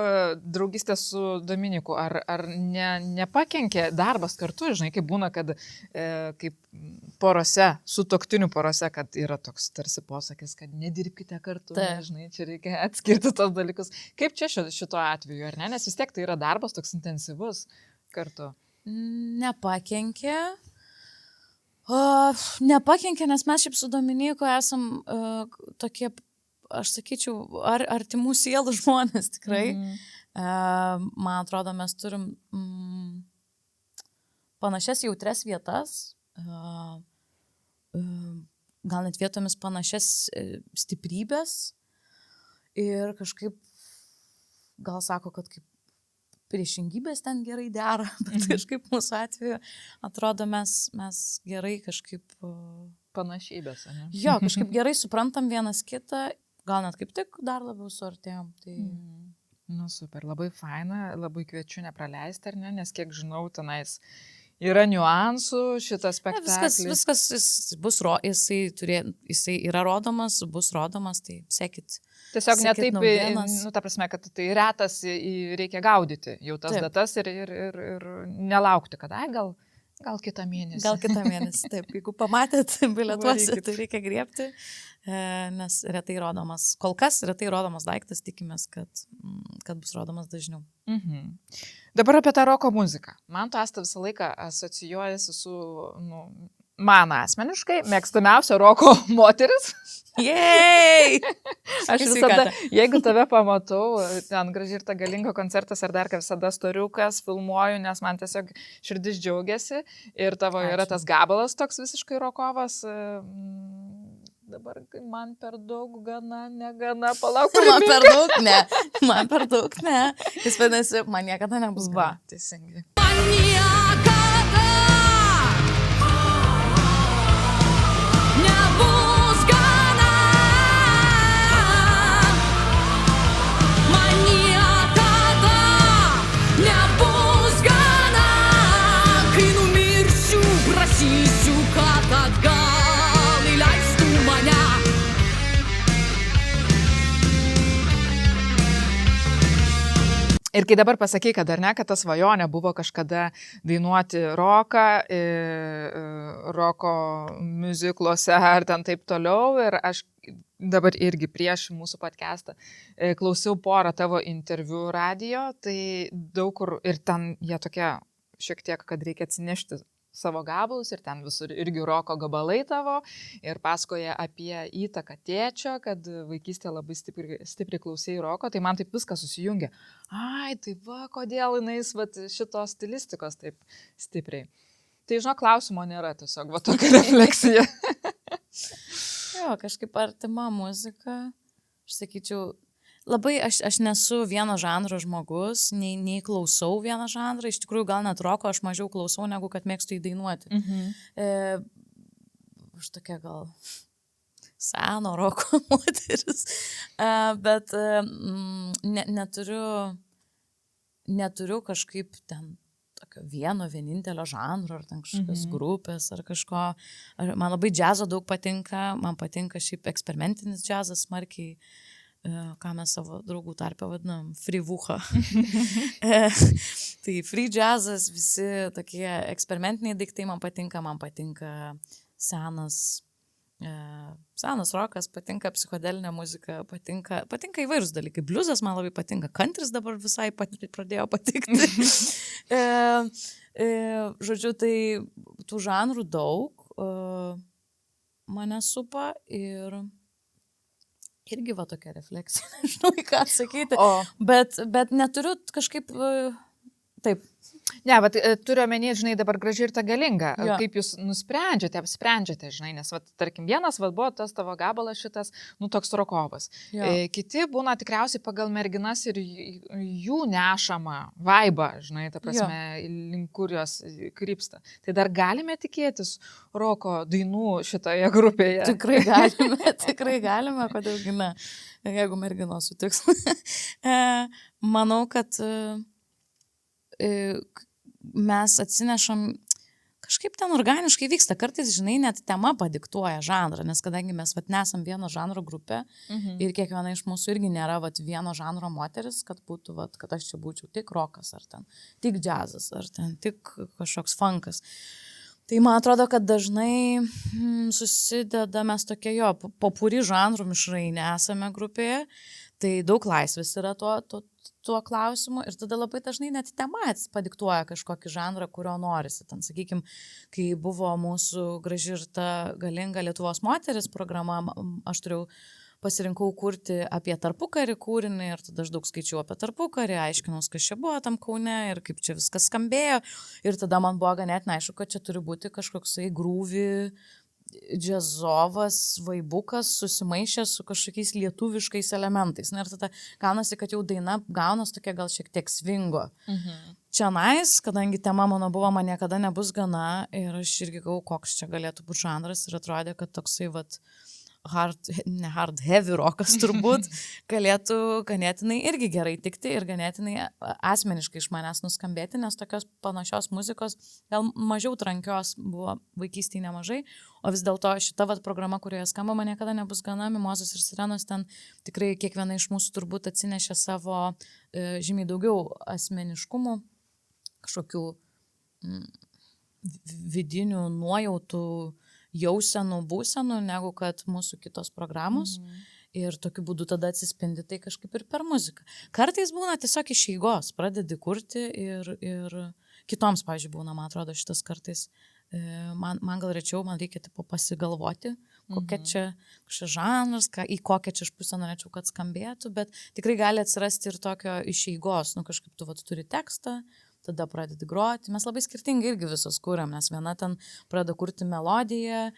B: draugystė su Dominiku, ar nepakenkė darbas kartu, žinai, kaip būna, kad kaip porose, sutuoktinių porose, kad yra toks tarsi posakis, kad nedirbkite kartu, žinai, čia reikia atskirti tos dalykus. Kaip čia šito atveju, ar ne? Nes vis tiek tai yra darbas toks intensyvus kartu.
A: Nepakenkė. Nepakenkė, nes mes šiaip su Dominiku esam tokie, aš sakyčiau, artimų sielų žmonės tikrai. Man atrodo, mes turim panašias jautres vietas, gal net vietomis panašias stiprybės ir kažkaip, gal sako, kad kaip priešingybės ten gerai dera, bet kažkaip mūsų atveju atrodo mes gerai kažkaip
B: panašybės, ne?
A: Jo, kažkaip gerai suprantam vienas kitą, gal net kaip tik dar labiau suartėjom. Tai...
B: Nu super, labai faina, labai kviečiu nepraleisti, ar ne, nes kiek žinau, tenais yra niuansų šitas spektaklis.
A: Viskas jisai yra rodomas, bus rodomas, tai sekit.
B: Tiesiog ne taip, ta prasme, kad tai retas, reikia gaudyti jau tas datas ir nelaukti, kad gal kitą mėnesį.
A: Gal kitą mėnesį, taip. Jeigu pamatėt bilietuose, tai reikia griebti, nes retai rodomas, kol kas retai rodomas daiktas, tikimės, kad bus rodomas dažniau.
B: Dabar apie tą roko muziką. Man to Asta visą laiką asocijuojasi su, man asmeniškai, mėgstamiausia roko moteris.
A: Jej!
B: Aš visada, jeigu tave pamatau, ten gražiai ir ta galingo koncertas, ar dar ką visada storiukas, filmuoju, nes man tiesiog širdis džiaugiasi ir tavo yra tas gabalas toks visiškai rokovas. Dabar man per daug negana, palauk.
A: Man per daug ne. Jis vadinasi, man niekada nebus
B: va. Teisingai. Ir kai dabar pasakai, kad ar ne, kad ta svajonė buvo kažkada dainuoti roką, roko miuzikluose ar ten taip toliau, ir aš dabar irgi prieš mūsų podcastą klausiau porą tavo interviu radijo, tai daug kur ir ten jie tokie šiek tiek, kad reikia atsinešti savo gabalus ir ten visur irgi roko gabalai tavo ir pasakoja apie įtaką tėčio, kad vaikystė labai stipriai klausėjai roko, tai man taip viskas susijungia. Ai, tai va, kodėl jinais šitos stilistikos taip stipriai. Tai žinok, klausimo nėra, tiesiog va tokia refleksija.
A: Jo, kažkaip artima muzika, aš sakyčiau, labai aš nesu vieno žanro žmogus, nei klausau vieną žanrą, iš tikrųjų gal net roko aš mažiau klausau, negu kad mėgstu įdainuoti. Aš tokia gal seno roko moteris, bet neturiu kažkaip ten tokio vieno vienintelio žanro, ar ten kažkokios grupės, ar kažko. Man labai džiazo daug patinka, man patinka šiaip eksperimentinis džiazas smarkiai, ką mes savo draugų tarpe vadinam, free-vucha. Tai free jazzas, visi tokie eksperimentiniai daiktai man patinka senas rokas, patinka psichodelinė muzika, patinka įvairūs dalykai. Bliuzas man labai patinka, country's dabar visai pradėjo patikti. Žodžiu, tai tų žanrų daug mane supa ir irgi va tokia refleksija, nežinau, ką atsakyti, bet neturiu kažkaip Taip.
B: Ne, bet turiu omeny, žinai, dabar graži ir ta galinga.
A: Jo.
B: Kaip jūs apsprendžiate, žinai, nes, tarkim, vienas buvo tas tavo gabalas šitas, toks rokovas.
A: Jo.
B: Kiti būna tikriausiai pagal merginas ir jų nešamą vaibą, žinai, ta prasme, link kur jos krypsta. Tai dar galime tikėtis roko dainų šitoje grupėje?
A: Tikrai galime, kodėlgi ne, jeigu merginos sutiks. Manau, kad mes atsinešam, kažkaip ten organiškai vyksta, kartais, žinai, net tema padiktuoja žanrą, nes kadangi mes nesam vieno žanro grupė ir kiekviena iš mūsų irgi nėra vieno žanro moteris, kad būtų, kad aš čia būčiau tik rokas, ar ten tik džiazas, ar ten tik kažkoks funkas. Tai man atrodo, kad dažnai susideda mes tokie popuri žanrų mišrainė esame grupėje, tai daug laisvės yra tuo klausimu ir tada labai dažnai net tema padiktuoja kažkokį žanrą, kurio norisi. Ten, sakykime, kai buvo mūsų graži ir ta galinga Lietuvos moteris programa, aš pasirinkau kurti apie tarpukarį kūrinį ir tada aš daug skaičiau apie tarpukarį, aiškinaus, kas čia buvo tam Kaune ir kaip čia viskas skambėjo ir tada man buvo ganėtinai aišku, kad čia turi būti kažkoksai grūvi džiazovas, vaibukas susimaišęs su kažkokiais lietuviškais elementais. Ir tada gaunasi, kad jau daina gaunas tokia gal šiek tiek svingo. Čianais, kadangi tema mano buvo, man niekada nebus gana ir aš irgi galvojau, koks čia galėtų būti žanras ir atrodė, kad toksai heavy rockas turbūt galėtų ganėtinai irgi gerai tikti ir ganėtinai asmeniškai iš manęs nuskambėti, nes tokios panašios muzikos gal mažiau trankios buvo vaikystėje nemažai, o vis dėlto šita programa, kurioje skamba, man niekada nebus gana, Mimozos ir Sirenos, ten tikrai kiekviena iš mūsų turbūt atsinešė savo žymiai daugiau asmeniškumų, kažkokių vidinių nuojautų, jausenų, būsenų, negu kad mūsų kitos programos. Ir tokiu būdu tada atsispindi tai kažkaip ir per muziką. Kartais būna tiesiog iš eigos, pradedi kurti ir kitoms, pavyzdžiui, būna, man atrodo, šitas kartais, man gal rečiau, man reikia pasigalvoti, kokia čia žanras, į kokią čia aš pusę norėčiau, kad skambėtų, bet tikrai gali atsirasti ir tokio iš eigos, kažkaip tu turi tekstą, tada pradedi groti. Mes labai skirtingai irgi visos kūrėm, nes viena ten pradeda kurti melodiją,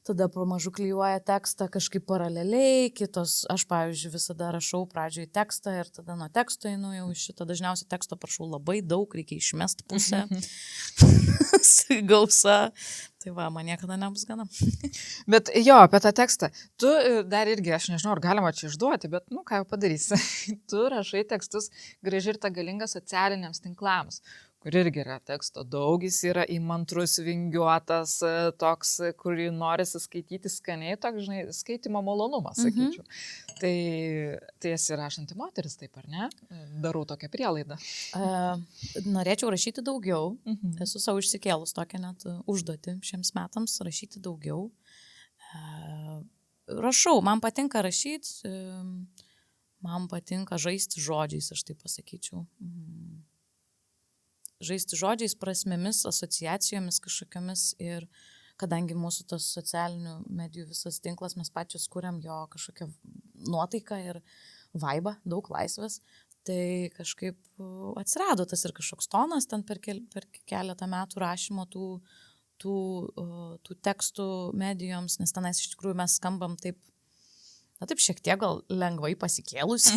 A: tada pamažu klijuoja tekstą kažkaip paraleliai, kitos, aš pavyzdžiui visada rašau pradžioj tekstą ir tada nuo teksto einu jau iš šito, dažniausiai teksto prašau labai daug, reikia išmest pusę, gausa, tai va, man niekada nebus gana.
B: Bet jo, apie tą tekstą, tu dar irgi, aš nežinau, ar galima čia išduoti, bet, ką jau padarysi, tu rašai tekstus graži ir ta galinga socialiniams tinklams, kur irgi yra teksto daug, jis yra įmantrus, vingiuotas, toks, kurį norisi skaityti skaniai, toks, žinai, skaitimo malonumas, sakyčiau. Tai esi rašanti moteris, taip ar ne? Darau tokią prielaidą.
A: Norėčiau rašyti daugiau, esu savo išsikėlus tokią net užduotį šiems metams, rašyti daugiau. Rašau, man patinka rašyti, man patinka žaisti žodžiais, aš taip pasakyčiau. Žaisti žodžiais, prasmėmis, asociacijomis kažkokiamis ir kadangi mūsų tas socialinių medijų visas tinklas, mes pačios kuriam jo kažkokią nuotaiką ir vaibą, daug laisvės, tai kažkaip atsirado tas ir kažkoks tonas ten per keletą metų rašymo tų tekstų medijoms, nes tenais iš tikrųjų mes skambam taip, taip šiek tiek gal lengvai pasikėlusi,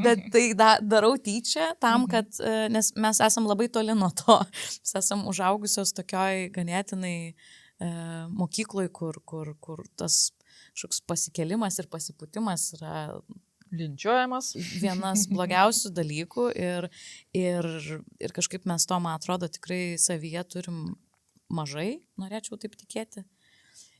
A: bet tai darau tyčia tam, kad, nes mes esam labai toli nuo to, mes esam užaugusios tokioj ganėtinai mokykloj, kur tas kažkoks pasikėlimas ir pasipūtimas yra
B: linčiuojamas.
A: Vienas blogiausių dalykų ir kažkaip mes to, man atrodo, tikrai savyje turim mažai, norėčiau taip tikėti.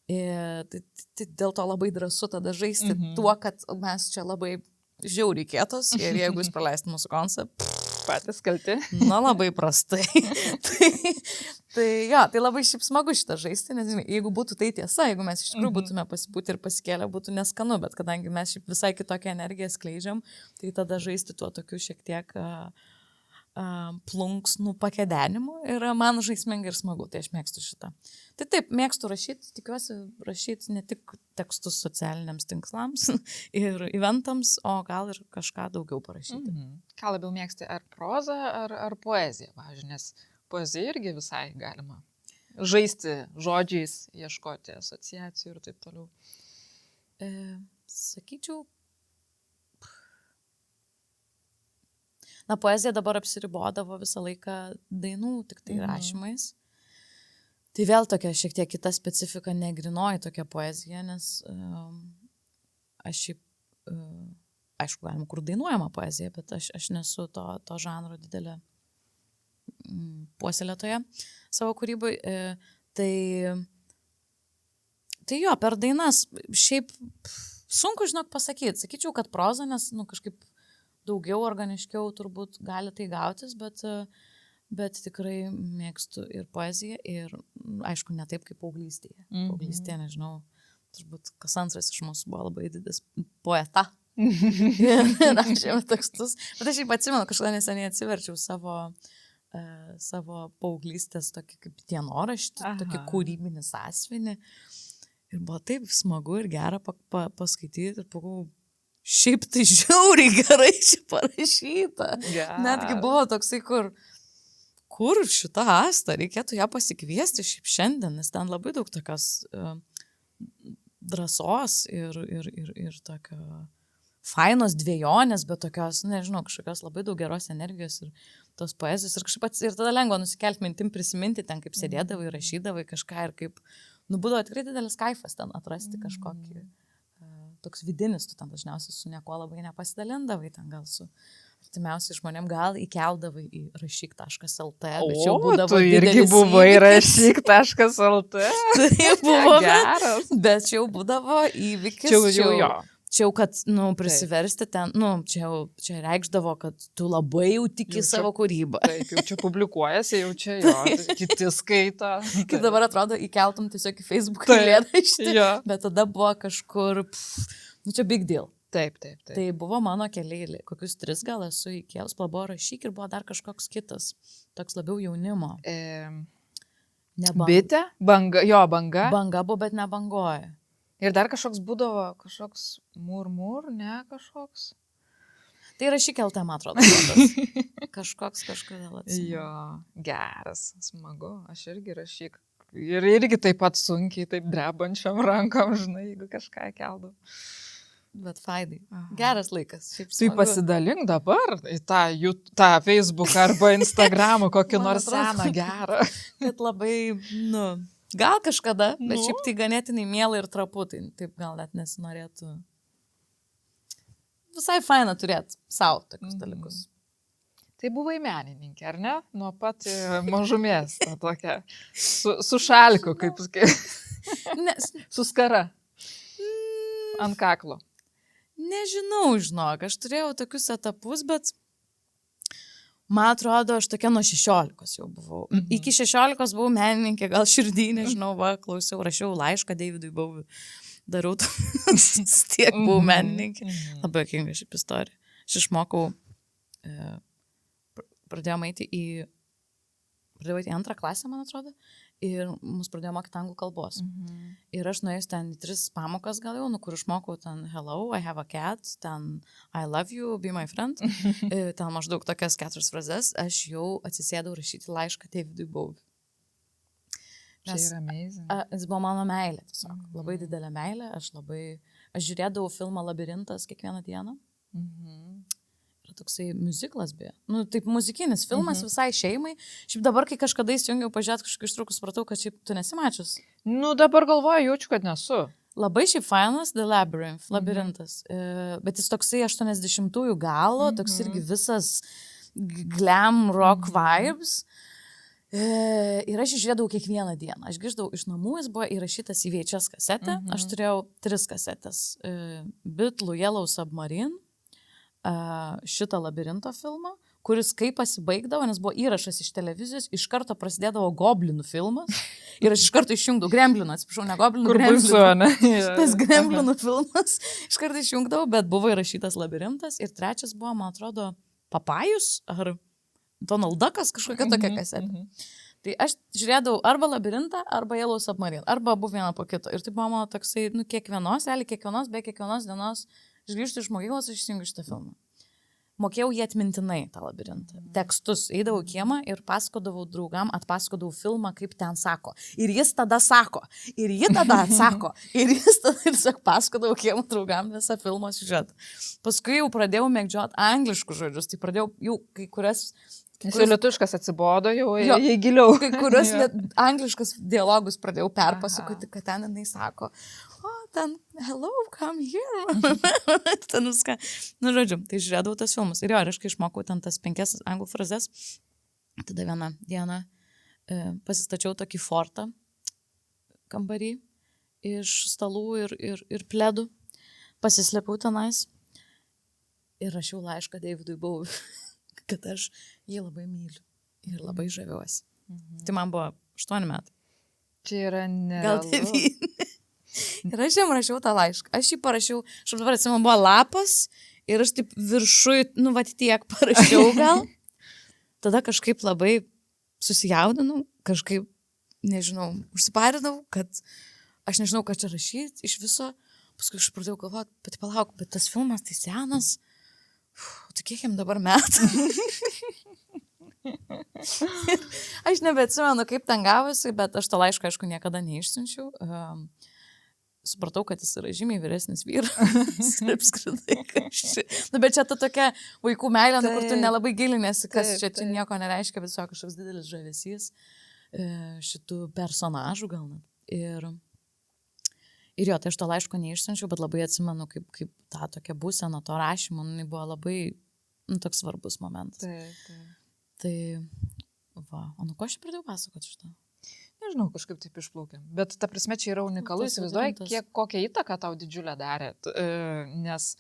A: Tai dėl to labai drąsu tada žaisti tuo, kad mes čia labai žiauriai kietos ir jeigu jūs praleistų mūsų konceptą,
B: patys kalti.
A: Labai prastai. Tai labai šiaip smagu šitą žaisti, nes jeigu būtų tai tiesa, jeigu mes iš tikrųjų būtume pasipūti ir pasikėlę, būtų neskanu, bet kadangi mes šiaip visai kitokią energiją skleidžiam, tai tada žaisti tuo tokiu šiek tiek plunksnų pakedenimu ir man žaismingai ir smagu, tai aš mėgstu šitą. Tai taip, mėgstu rašyti, tikiuosi rašyti ne tik tekstus socialiniams tinklams ir eventams, o gal ir kažką daugiau parašyti.
B: Ką labiau mėgsti, ar prozą, ar poeziją, pavyzdžiui, nes poeziją irgi visai galima žaisti žodžiais, ieškoti asociacijų ir taip toliau.
A: Sakyčiau, na, poezija dabar apsiribodavo visą laiką dainų, tik tai rašymais. Tai vėl tokia šiek tiek kita specifika, negrinoji tokia poezija, nes aš šiaip, aišku, galima kur dainuojama poezija, bet aš nesu to žanro didelė puoselėtoja savo kūrybai. Tai jo, per dainas šiaip sunku, žinok, pasakyti. Sakyčiau, kad proza, nes, kažkaip daugiau organiškiau turbūt gali tai gautis, bet tikrai mėgstu ir poeziją ir, aišku, ne taip kaip paauglystėje. Paauglystėje, nežinau, turbūt kas antras iš mūsų buvo labai didis poeta. Ir rašėme tekstus. Bet aš šiaip atsimenu, kažkada neseniai atsiverčiau savo paauglystės tokį kaip dienoraštį, tokį kūrybinį sąsiuvinį. Ir buvo taip smagu ir gera paskaityti ir pagalvojau, šiaip tai žiauriai gerai čia parašyta. Netgi buvo toksai, kur šitą Astą, reikėtų ją pasikviesti šiaip šiandien, nes ten labai daug tokios drąsos ir tokio fainos dviejonės, bet tokios, nežinau, kažkokios labai daug geros energijos ir tos poezijos. Ir kažkaip ir tada lengva nusikelti mintim, prisiminti ten, kaip sėdėdavai, rašydavai kažką ir kaip, būdavo tikrai didelis kaifas ten atrasti kažkokį. Toks vidinis, tu ten dažniausiai su nieko labai nepasidalindavai, ten gal su artimiausiai žmonėm, gal įkeldavai į rašyk.lt, bet čia būdavo
B: tu irgi buvai rašyk.lt.
A: Tai buvo geras. Bet čia jau būdavo įvykis. Čia jau, kad, prisiversti ten, čia reikšdavo, kad tu labai jau tiki savo kūrybą.
B: Taip, jau čia publikuojasi, jau čia jo, kiti skaito.
A: Kaip dabar atrodo, įkeltum tiesiog į Facebook eilėraštį, bet tada buvo kažkur, čia big deal.
B: Taip.
A: Tai buvo mano keliai, kokius 3 gal esu įkėlus, buvo rašyk ir buvo dar kažkoks kitas, toks labiau jaunimo.
B: Bitė? Banga?
A: Banga buvo, bet ne bangoja.
B: Ir dar kažkoks būdavo, kažkoks murmur, ne kažkoks.
A: Tai rašyk LT, man atrodo. Kažkoks kažkodėl atsimenu.
B: Jo, geras, smagu, aš irgi rašyk. Ir irgi taip pat sunkiai, taip drebančiam rankom, žinai, jeigu kažką keldau.
A: Bet faidai. Geras laikas.
B: Tai pasidalink dabar į tą Facebook arba Instagramą, kokį nors seną gerą.
A: Kad labai, gal kažkada, bet šiaip tai ganėtinai miela ir trapu, tai taip gal net nesinorėtų. Visai faina turėti savo tokius dalykus.
B: Tai buvai menininkė, ar ne? Nuo pat mažumės, tokia, su šalku, kaip su skara ant kaklo.
A: Nežinau, žinok, aš turėjau tokius etapus, bet man atrodo, aš tokia nuo 16 jau buvau. Iki 16 buvau menininkė, gal širdį, nežinau, klausiau, rašiau laišką Davidui Bowie, darau tiek buvau menininkė. Labai jokinga šiaip istorija. Aš išmokau, pradėjau eiti į 2 klasę, man atrodo, ir mus pradėjo mokyti anglų kalbos. Ir aš nuėjus ten 3 pamokas gal jau, kur išmokau ten hello, I have a cat, ten I love you, be my friend, ten maždaug tokias 4 frazes, aš jau atsisėdau rašyti laišką Davidui Bowie.
B: Čia yra amazing.
A: Jis buvo mano meilė, tiesiog. Labai didelė meilė, aš žiūrėdavau filmą Labirintas kiekvieną dieną. Yra toksai muziklas beje. Taip muzikinis filmas visai šeimai. Šiaip dabar, kai kažkada įsijungiau pažiūrėti kažkokį ištraukus, supratau, kad šiaip tu nesimačius.
B: Dabar galvoju, jaučiu, kad nesu.
A: Labai šiaip fainas The Labyrinth, Labirintas. Bet jis toksai 80-ųjų galo, toks irgi visas glam rock vibes. Ir aš žiūrėdavau kiekvieną dieną. Aš grįždavau iš namų, jis buvo įrašytas į VHS kasetę. Aš turėjau 3 kasetės. Beatlų Yellow Submarine, šitą Labirinto filmą, kuris kaip pasibaigdavo, nes buvo įrašas iš televizijos, iš karto prasidėdavo Goblinų filmas. Ir aš iš karto išjungdavau Gremlinų, atsiprašau, ne Goblinų, Gremlinų. Tas Gremlinų filmas iš karto išjungdavau, bet buvo įrašytas Labirintas. Ir 3 buvo, man atrodo, Papajus ar Donald Duckas kažkokia tokia kasetė. Tai aš žiūrėdavau arba Labirintą, arba Yellow Submarine, arba abu vieną po kito. Ir tai buvo mano toksai, kiekvienos dienos, aš grįžtu iš mokyklos, aš įsijungiu šitą filmą. Mokėjau jį atmintinai, tą Labirintą. Tekstus, eidavau į kiemą ir pasakodavau draugam, atpasakodavau filmą, kaip ten sako. Ir jis tada sako, ir ji tada atsako, ir jis tada ir pasakodavau kiemą draugam visą filmą siužetą. Paskui jau pradėjau mėgdžioti angliškus žodžius, tai pradėjau jau kai kurias...
B: Lietuviškas atsibodo jau į giliau.
A: Kai kurios angliškus dialogus pradėjau perpasakoti, kad ten jinai sako, ten, hello, come here. Ten viską. Žodžiu, tai žiūrėdavau tas filmus. Ir aš kai išmokau ten tas 5 anglų frazes, tada vieną dieną pasistačiau tokį fortą kambarį iš stalų ir pledų. Pasislėpiau tenais ir rašiau laišką Davidui Bowie, kad aš jį labai myliu ir labai žaviuosi. Tai man buvo 8 metai.
B: Čia yra nerealu.
A: Gal 9. Ir aš jam rašiau tą laišką. Aš jį parašiau, aš dabar atsimenu, buvo lapas ir aš taip viršui, tiek parašiau gal. Tada kažkaip labai susijaudinau, kažkaip, nežinau, užsiparinau, kad aš nežinau, ką čia rašyti iš viso. Paskui aš pradėjau galvoti, bet palauk, bet tas filmas tai senas. Tai kiek jam dabar metų? Aš nebeatsimenu, kaip ten gavosi, bet aš tą laišką, aišku, niekada neišsiunčiau. Supratau, kad jis yra žymiai vyresnis vyras. Apskritai kažkaip. Bet čia ta tokia vaikų meilė, kur tu nelabai gilinėsi, kas čia nieko nereiškia, bet tiesiog kažkoks didelis žavesys šitų personažų gal net. Ir jo, tai aš to laiško neišsiunčiau, bet labai atsimenu, kaip tą tokią būseną to rašymo, tai buvo labai toks svarbus momentas. Tai, va, o ko aš pradėjau pasakoti šitą?
B: Nežinau, kažkaip taip išplaukė. Bet ta prasme, čia yra unikalus, įsivaizduoji, kokią įtaką tau didžiulę darė, nes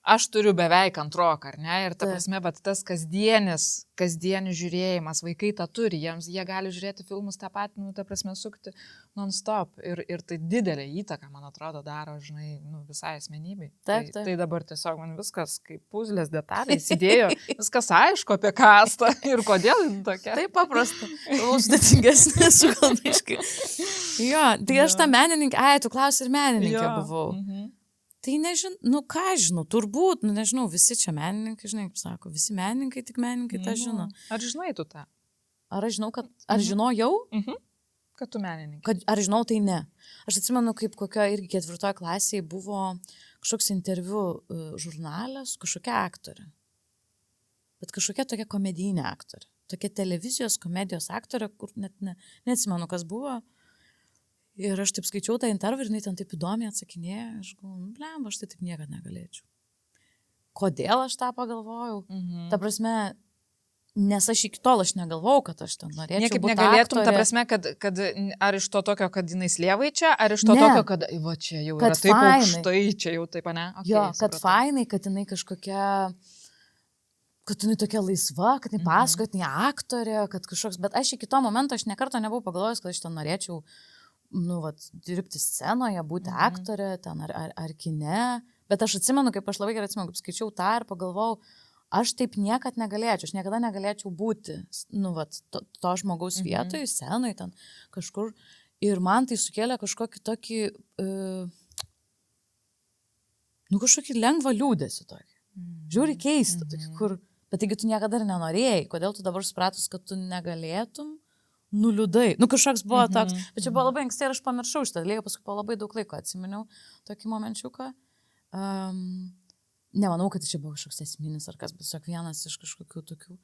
B: aš turiu beveik antroką, ar ne? Ir ta prasme, bet tas kasdienis žiūrėjimas, vaikai tą turi, jie gali žiūrėti filmus tą patį, ta prasme, sukti non-stop. Ir tai didelė įtaka, man atrodo, daro, žinai, visai asmenybei.
A: Taip.
B: Tai dabar tiesiog man viskas kaip puzlės detalės įdėjo, viskas aišku apie kastą ir kodėl tokia.
A: Taip paprasta. Sudėtingesnė su kalbiškai. Jo, tai aš tą menininkę, tu klausi ir menininkę buvau. Tai nežinau, ką žinau, turbūt, nežinau, visi čia menininkai, žinai, kaip sako, visi menininkai, tik menininkai tą žino.
B: Ar žinai tu tą?
A: Ar aš žinau, kad, ar žinojau?
B: Kad tu menininkai.
A: Ar žinau, tai ne. Aš atsimenu, kaip kokio irgi 4 klasėje buvo kažkoks interviu žurnalė su kažkokia aktorė. Bet kažkokia tokia komedijinė aktorė. Tokia televizijos komedijos aktorė, kur net neatsimenu, kas buvo. Ir aš taip skaičiau tą interviu ir jinai ten taip įdomiai atsakinėjo. Aš galvoju, aš tai taip niekada negalėčiau. Kodėl aš tą pagalvojau? Ta prasme, nes aš iki tol aš negalvojau, kad aš ten norėčiau
B: niekaip
A: būti
B: negalėtum,
A: aktorė.
B: Ta prasme, kad ar iš to tokio, kad jinai slievai čia, ar iš to tokio, kad va čia jau yra taip aukštai, čia jau taip, ne? Okay,
A: jo, kad fainai, kad jinai kažkokia, kad jinai tokia laisva, kad jinai pasako, kad jinai aktorė, kad kažkoks, bet aš iki to momento aš nekarto nebuvau pagalvojęs, kad aš ten norėčiau dirbti scenoje, būti aktorė, ten ar kine. Bet aš atsimenu, kaip aš labai gerai atsimenu, kaip skaičiau tą ir pagalvojau, aš taip niekad negalėčiau, aš niekada negalėčiau būti, to žmogaus vietoje, scenoje, ten kažkur. Ir man tai sukėlė kažkokį tokį, kažkokį lengvą liūdesį tokį. Žiūri keistą, tokį, kur, bet taigi tu niekada ir nenorėjai, kodėl tu dabar supratus, kad tu negalėtum? Liūdai. Kažkoks buvo toks, bet čia buvo labai anksti ir aš pamiršau šitą dalyką, paskui po labai daug laiko atsiminiau tokį momenčiuką. Nemanau, kad čia buvo kažkoks esminis ar kas, bet tiesiog vienas iš kažkokių tokių.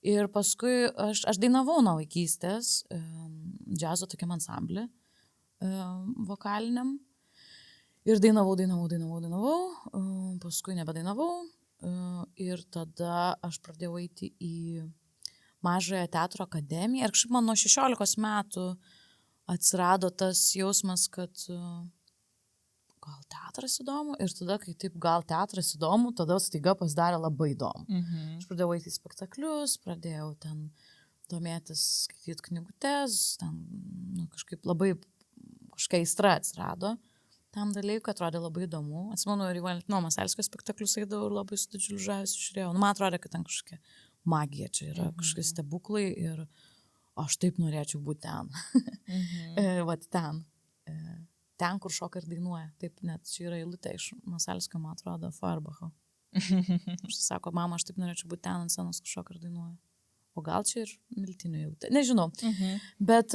A: Ir paskui aš dainavau nuo vaikystės džiazo tokiam ansamblį vokaliniam. Ir dainavau, paskui nebedainavau. Ir tada aš pradėjau eiti į Mažąją teatro akademiją ir kažkaip man nuo 16 metų atsirado tas jausmas, kad gal teatras įdomu ir tada, kai taip gal teatras įdomu, tada staiga pasidarė labai įdomu. Aš pradėjau eiti į spektaklius, pradėjau ten domėtis, skaityti knygutes, ten kažkaip labai kažkokia aistra atsirado tam dalykui, atrodė labai įdomu. Atsimenu, ir į Valentino Masalskio spektaklius eidavau ir labai su didžiuliu žavesiu žiūrėjau. Man atrodė, kad ten kažkokia magija, čia yra kažkokie stebuklai ir aš taip norėčiau būti ten. Vat ten. Ten, kur šoka ir dainuoja. Taip, net čia yra eilutė iš Masalskio, man atrodo, Feuerbacho. Aš sako, mama, aš taip norėčiau būti ten ant scenos, kur šoka ir dainuoja. O gal čia ir Miltinio eilutė. Nežinau. Bet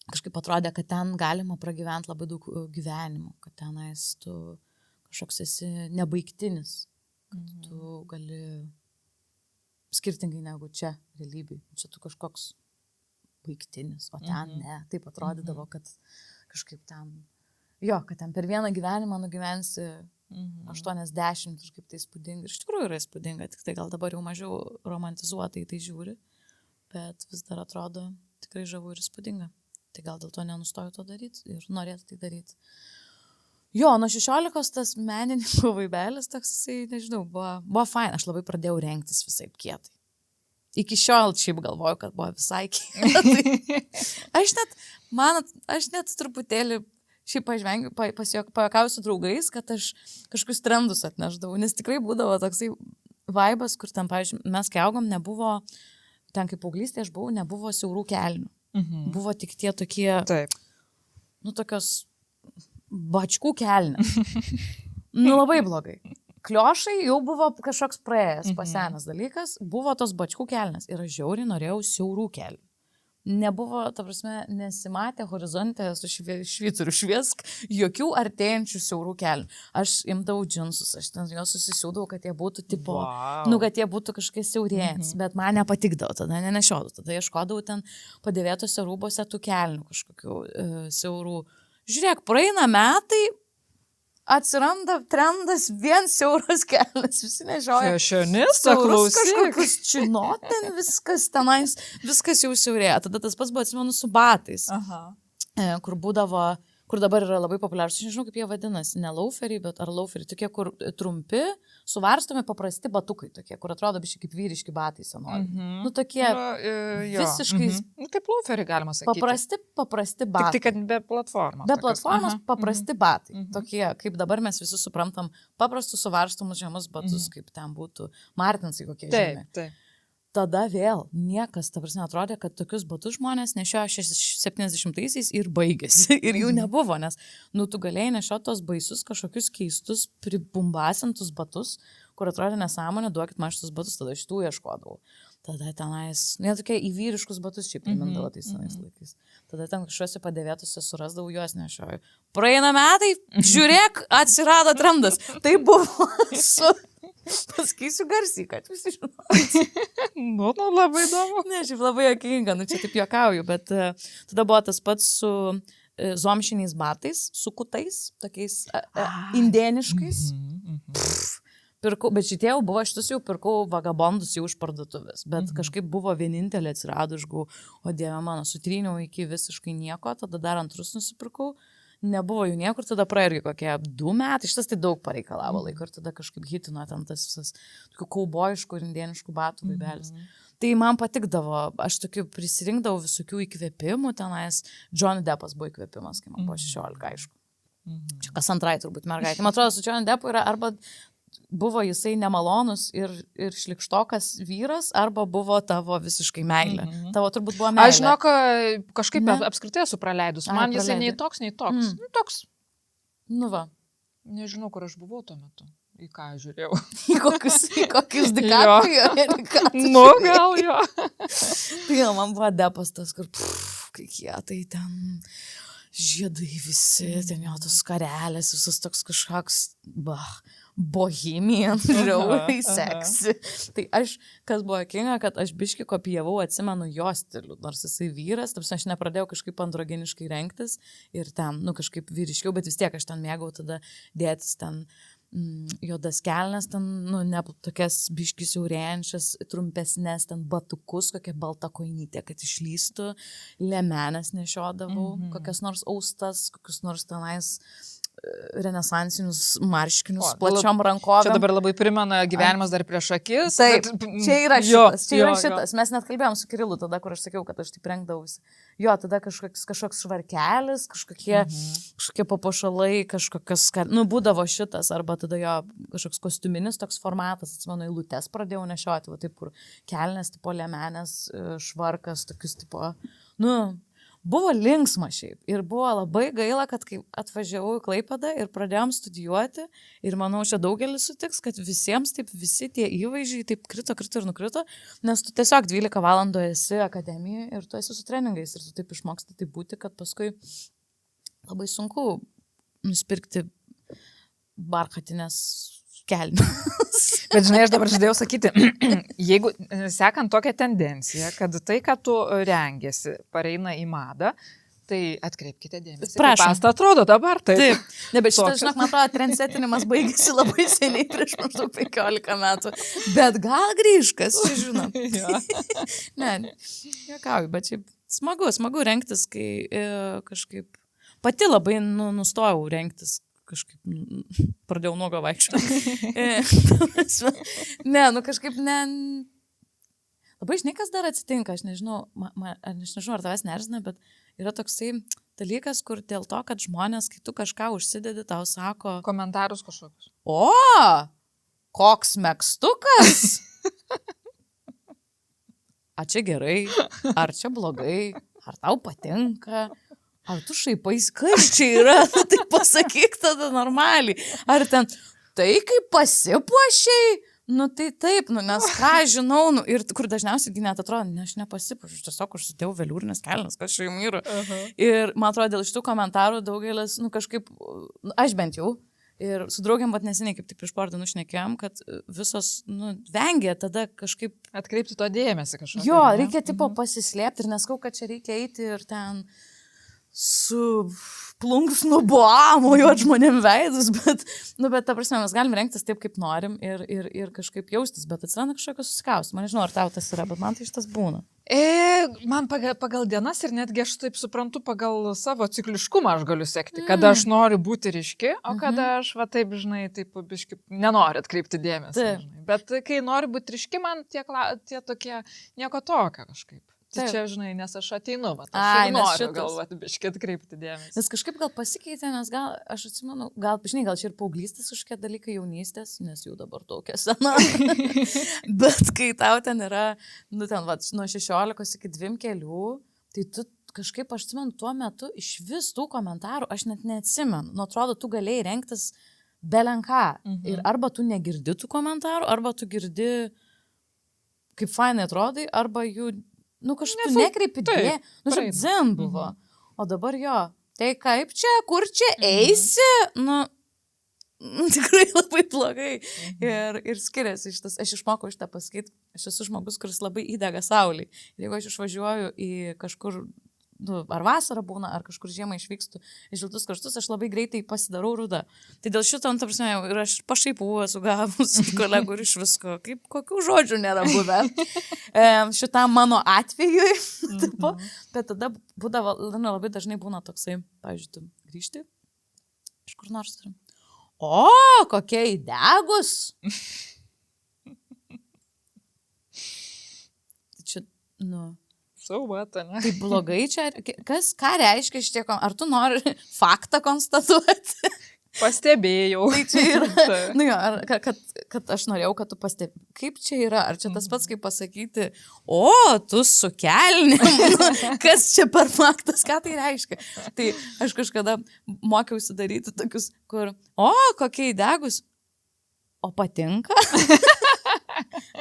A: kažkaip atrodė, kad ten galima pragyventi labai daug gyvenimų, kad tenais tu kažkoks esi nebaigtinis, kad tu gali skirtingai negu čia realybėj. Čia tu kažkoks baigtinis, o ten ne. Taip atrodydavo, kad kažkaip ten, kad ten per vieną gyvenimą nugyvensi 80, kažkaip tai įspūdinga. Iš tikrųjų yra įspūdinga, tik tai gal dabar jau mažiau romantizuotai tai žiūri, bet vis dar atrodo tikrai žavu ir įspūdinga. Tai gal dėl to nenustoju to daryti ir norėtų tai daryti. Jo, nuo 16 tas menininkų vaibelis toks, nežinau, buvo fain. Aš labai pradėjau rengtis visai kietai. Iki šiol šiaip galvoju, kad buvo visai kietai. Aš net truputėlį šiaip pajuokauju su draugais, kad aš kažkokius trendus atneždavau, nes tikrai būdavo toksai vaibas, kur ten, pavyzdžiui, mes kai augom, nebuvo, ten kaip paauglystė aš buvau, nebuvo siaurų kelnių. Buvo tik tie tokie, tokios bačkų kelnės. Labai blogai. Kliošai jau buvo kažkoks praėjęs, pasenęs dalykas, buvo tos bačkų kelnės ir aš žiauriai norėjau siaurų kelnių. Nebuvo, ta prasme, nesimatė horizonte su švyturiu šviesk jokių artėjančių siaurų kelnių. Aš imdavau džinsus, aš ten juos susisiūdavau, kad jie būtų tipo, kad jie būtų kažkokie siaurėjantys, bet man nepatikdavo, tada nenešiodavau, tada ieškodavau ten padėvėtose rūbose tų kelnių kažkokių siaurų. Žiūrėk, praeina metai, atsiranda trendas vien siauros kelnes, visi nešioja.
B: Fashionista, klausyk.
A: Kažkokius činoten, viskas tenais, viskas jau siaurėja. Tada tas pats buvo, atsimenu, su batais, kur būdavo, kur dabar yra labai populiarus, aš nežinau, kaip jie vadinasi, ne lauferiai, bet ar lauferiai, tokie, kur trumpi, suvarstomi paprasti batukai, tokie, kur atrodo biškai kaip vyriški batai senovi. Tokie visiškai...
B: Kaip lauferiai galima sakyti.
A: Paprasti batai.
B: Tik kad be platformos.
A: Be platformos paprasti batai. Tokie, kaip dabar mes visi suprantam, paprastus suvarstomus žemus batus, kaip ten būtų Martinsai kokie žemi.
B: Taip.
A: Tada vėl niekas, ta prasme, atrodė, kad tokius batus žmonės nešiojo 70-aisiais ir baigėsi. Ir jų nebuvo, nes, tu galėjai nešioti tos baisus kažkokius keistus, pribumbasintus batus, kur atrodė nesąmonė, duokit man šitus batus, tada šitų ieškodavau. Tada tenais, tokie į vyriškus batus šiaip primindavo tais senais laikais. Tada ten kažkuose padėvėtuose surasdavau, juos nešioju. Praeina metai, žiūrėk, atsirado trendas. Tai buvo su... Pasakysiu garsiai, kad visi žinotų.
B: Labai įdomu.
A: Ne, šiaip labai juokinga, čia taip juokauju, bet tada buvo tas pats su zomšiniais batais, su kutais, tokiais indėniškais. Pirkau, bet šitie jau buvo, šitus jau pirkau vagabondus jau iš parduotuvės, bet kažkaip buvo vienintelė atsirado, o dieve mano, sutryniau iki visiškai nieko, tada dar antrus nusipirkau. Nebuvo jų niekur, tada praėjo kokie 2 metai, šitas tai daug pareikalavo laiko ir tada kažkaip hitino ten tas visas tokių kaubojiškų ir indieniškų batų vaibelis. Tai man patikdavo, aš tokių prisirinkdavau visokių įkvėpimų, tenais Johnny Deppas buvo įkvėpimas, kai man buvo 16, aišku. Čia kas antrai turbūt mergaitė. Man atrodo, su Johnny Deppu yra arba buvo jisai nemalonus ir šlikštokas vyras, arba buvo tavo visiškai meilė. Tavo turbūt buvo meilė.
B: Aš žinok, kažkaip apskritai esu praleidus. Man jisai nei toks. Toks.
A: Va.
B: Nežinau, kur aš buvau tuo metu. Į ką žiūrėjau.
A: Į kokius DiCaprio.
B: Gal jo.
A: Tai man buvo Deppas tas, kur kai tai ten žiedai visi, ten jo tos karelės, visus toks kažkoks, bohemian, žiauriai seksi. Tai aš, kas buvo juokinga, kad aš biškį kopijavau, atsimenu jo stilių, nors jisai vyras, aš nepradėjau kažkaip androgeniškai rengtis ir ten, kažkaip vyriškiau, bet vis tiek aš ten mėgau tada dėtis ten juodas kelnes, ten, ne tokias biškis siaurėjančias, trumpesnės, ten batukus, kokia balta koinytė, kad išlystų, liemenės nešiodavau, kokias nors austas, kokius nors tenais renesansinius marškinius, plačiom rankovėm.
B: Čia dabar labai primena gyvenimas dar prieš akis.
A: Taip, čia yra šitas,
B: jo.
A: Mes net kalbėjom su Kirilu tada, kur aš sakiau, kad aš taip rengdavausi. Jo, tada kažkoks švarkelis, kažkokie papuošalai, kažkokios, būdavo šitas, arba tada jo kažkoks kostiuminis toks formatas, atsimenu, eilutes pradėjau nešioti, va taip, kur kelnes, tipo liemenės, švarkas, tokius, tipo, buvo linksma šiaip ir buvo labai gaila, kad kai atvažiavau į Klaipėdą ir pradėjom studijuoti ir manau, čia daugelis sutiks, kad visiems taip visi tie įvaizdžiai taip krito ir nukrito, nes tu tiesiog 12 valandų esi akademijoje ir tu esi su treningais ir tu taip išmoksti taip būti, kad paskui labai sunku nusipirkti barchatinės kelnes.
B: Bet žinai, aš dabar žadėjau sakyti, jeigu sekant tokią tendenciją, kad tai, ką tu rengiasi, pareina į madą, tai atkreipkite dėmesį.
A: Prašom.
B: Kaip atrodo dabar, taip.
A: Ne, bet šitas, žinok, man atrodo, trendsetinimas baigėsi labai seniai prieš maždaug 15 metų. Bet gal grįžkas, čia žinau. Ne, juokauju, bet šiaip smagu rengtis, kai kažkaip pati labai nustojau rengtis. Kažkaip pradėjau nuogo vaikščioti. Kažkaip ne. Labai žinai, kas dar atsitinka, aš nežinau, ar tavęs nerzina, bet yra toksai dalykas, kur dėl to, kad žmonės, kai tu kažką užsidedi, tau sako...
B: Komentarus kažkokius.
A: O, koks megztukas? Ar čia gerai, ar čia blogai, ar tau patinka? Ar tu šaipais, kas čia yra? Tai pasakyk tada normaliai. Ar ten, tai kaip pasipuošiai? Tai taip, nes ką žinau, ir kur dažniausiai net atrodo, aš nepasipuošiu, aš tiesiog užsidėjau veliūrinės kelnes, kas čia jums yra. Ir man atrodo, dėl šitų komentarų daugelis, kažkaip, aš bent jau, ir su draugiam neseniai, kaip tik prieš porą dienų šnekėjom, kad visos, vengia tada kažkaip...
B: Atkreipti to dėmesį kažkokį.
A: Jo, reikia tipo pasislėpti ir neskau, kad čia reikia eiti ir ten... su plunksnu mojuot žmonėm veidus, bet ta prasme, mes galim rengtis taip, kaip norim ir kažkaip jaustis, bet atsiranda kažkokios susikausti. Man nežinau, ar tau tas yra, bet man tai šitas būna.
B: Man pagal dienas ir netgi aš taip suprantu, pagal savo cikliškumą aš galiu sekti, kada aš noriu būti ryški, o kada aš taip, žinai, taip biškai nenoriu atkreipti dėmesį. Bet kai noriu būti ryški, man tie tokie nieko tokio kažkaip. Tai čia, žinai, nes aš ateinu, aš noriu gal biškai atkreipti dėmesį.
A: Nes kažkaip gal pasikeitė, nes gal, aš atsimenu, gal čia ir paauglystės kažkokie dalykai jaunystės, nes jau dabar tokia sena. Bet kai tau ten yra, nuo 16 iki 2 kelių, tai tu kažkaip, aš atsimenu, tuo metu iš vis tų komentarų, aš net neatsimenu. Atrodo, tu galėjai rengtis belenką. Ir arba tu negirdi tų komentarų, arba tu girdi, kaip fainai atrodai, arba jų... kažkaip nekreipi dėmesį, šiaip dzin buvo. O dabar jo, tai kaip čia, kur čia eisi? Tikrai labai blogai. Ir skiriasi šitas, aš išmokau šitą pasakyti, aš esu žmogus, kuris labai įdega saulį. Ir jeigu aš išvažiuoju į kažkur, ar vasarą būna, ar kažkur žiemą išvykstu į šiltus kraštus, aš labai greitai pasidarau ruda. Tai dėl šito, ta prasme, ir aš pašaipų esu gavus kolegų ir iš visko, kaip kokių žodžių nėra buvę. Šitam mano atvejui, bet tada būdavo, labai dažnai būna toksai, pavyzdžiui, tu grįžti iš kur nors turim. O, kokie įdegus! Čia,
B: ne?
A: Tai blogai čia, ką reiškia šitie, ar tu nori faktą konstatuoti?
B: Pastebėjau.
A: Tai čia yra, kad aš norėjau, kad tu pastebėjai. Kaip čia yra? Ar čia tas pats, kaip pasakyti, o, tu su kelnėm, kas čia per faktas, ką tai reiškia? Tai aš kažkada mokiausi daryti tokius, kur, o, kokie įdegus, o patinka?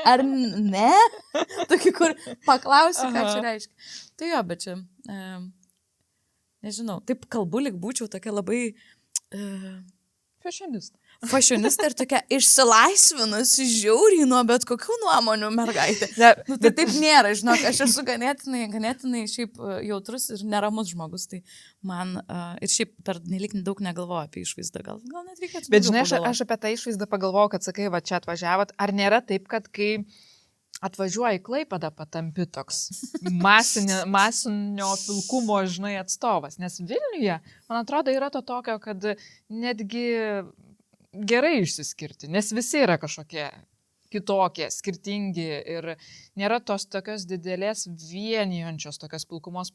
A: Ar ne? Tokį, kur paklausi, ką čia reiškia. Tai jo, bet čia, nežinau, taip kalbu, lyg būčiau tokia labai... Fashionista ir tokia išsilaisvinusi žiauriai nuo bet kokių nuomonių mergaitė. Tai taip nėra, žinok, aš esu ganėtinai šiaip jautrus ir neramus žmogus, tai man ir šiaip per nelik daug negalvoju apie išvaizdą, gal net reikėtų.
B: Bet žinai, aš apie tą išvaizdą pagalvojau, kad sakai, va čia atvažiavot, ar nėra taip, kad kai atvažiuoji į Klaipėdą, patampi toks masinio pilkumo, žinai, atstovas. Nes Vilniuje, man atrodo, yra to tokio, kad netgi gerai išsiskirti, nes visi yra kažkokie kitokie, skirtingi ir nėra tos tokios didelės vienijančios tokios pilkumos.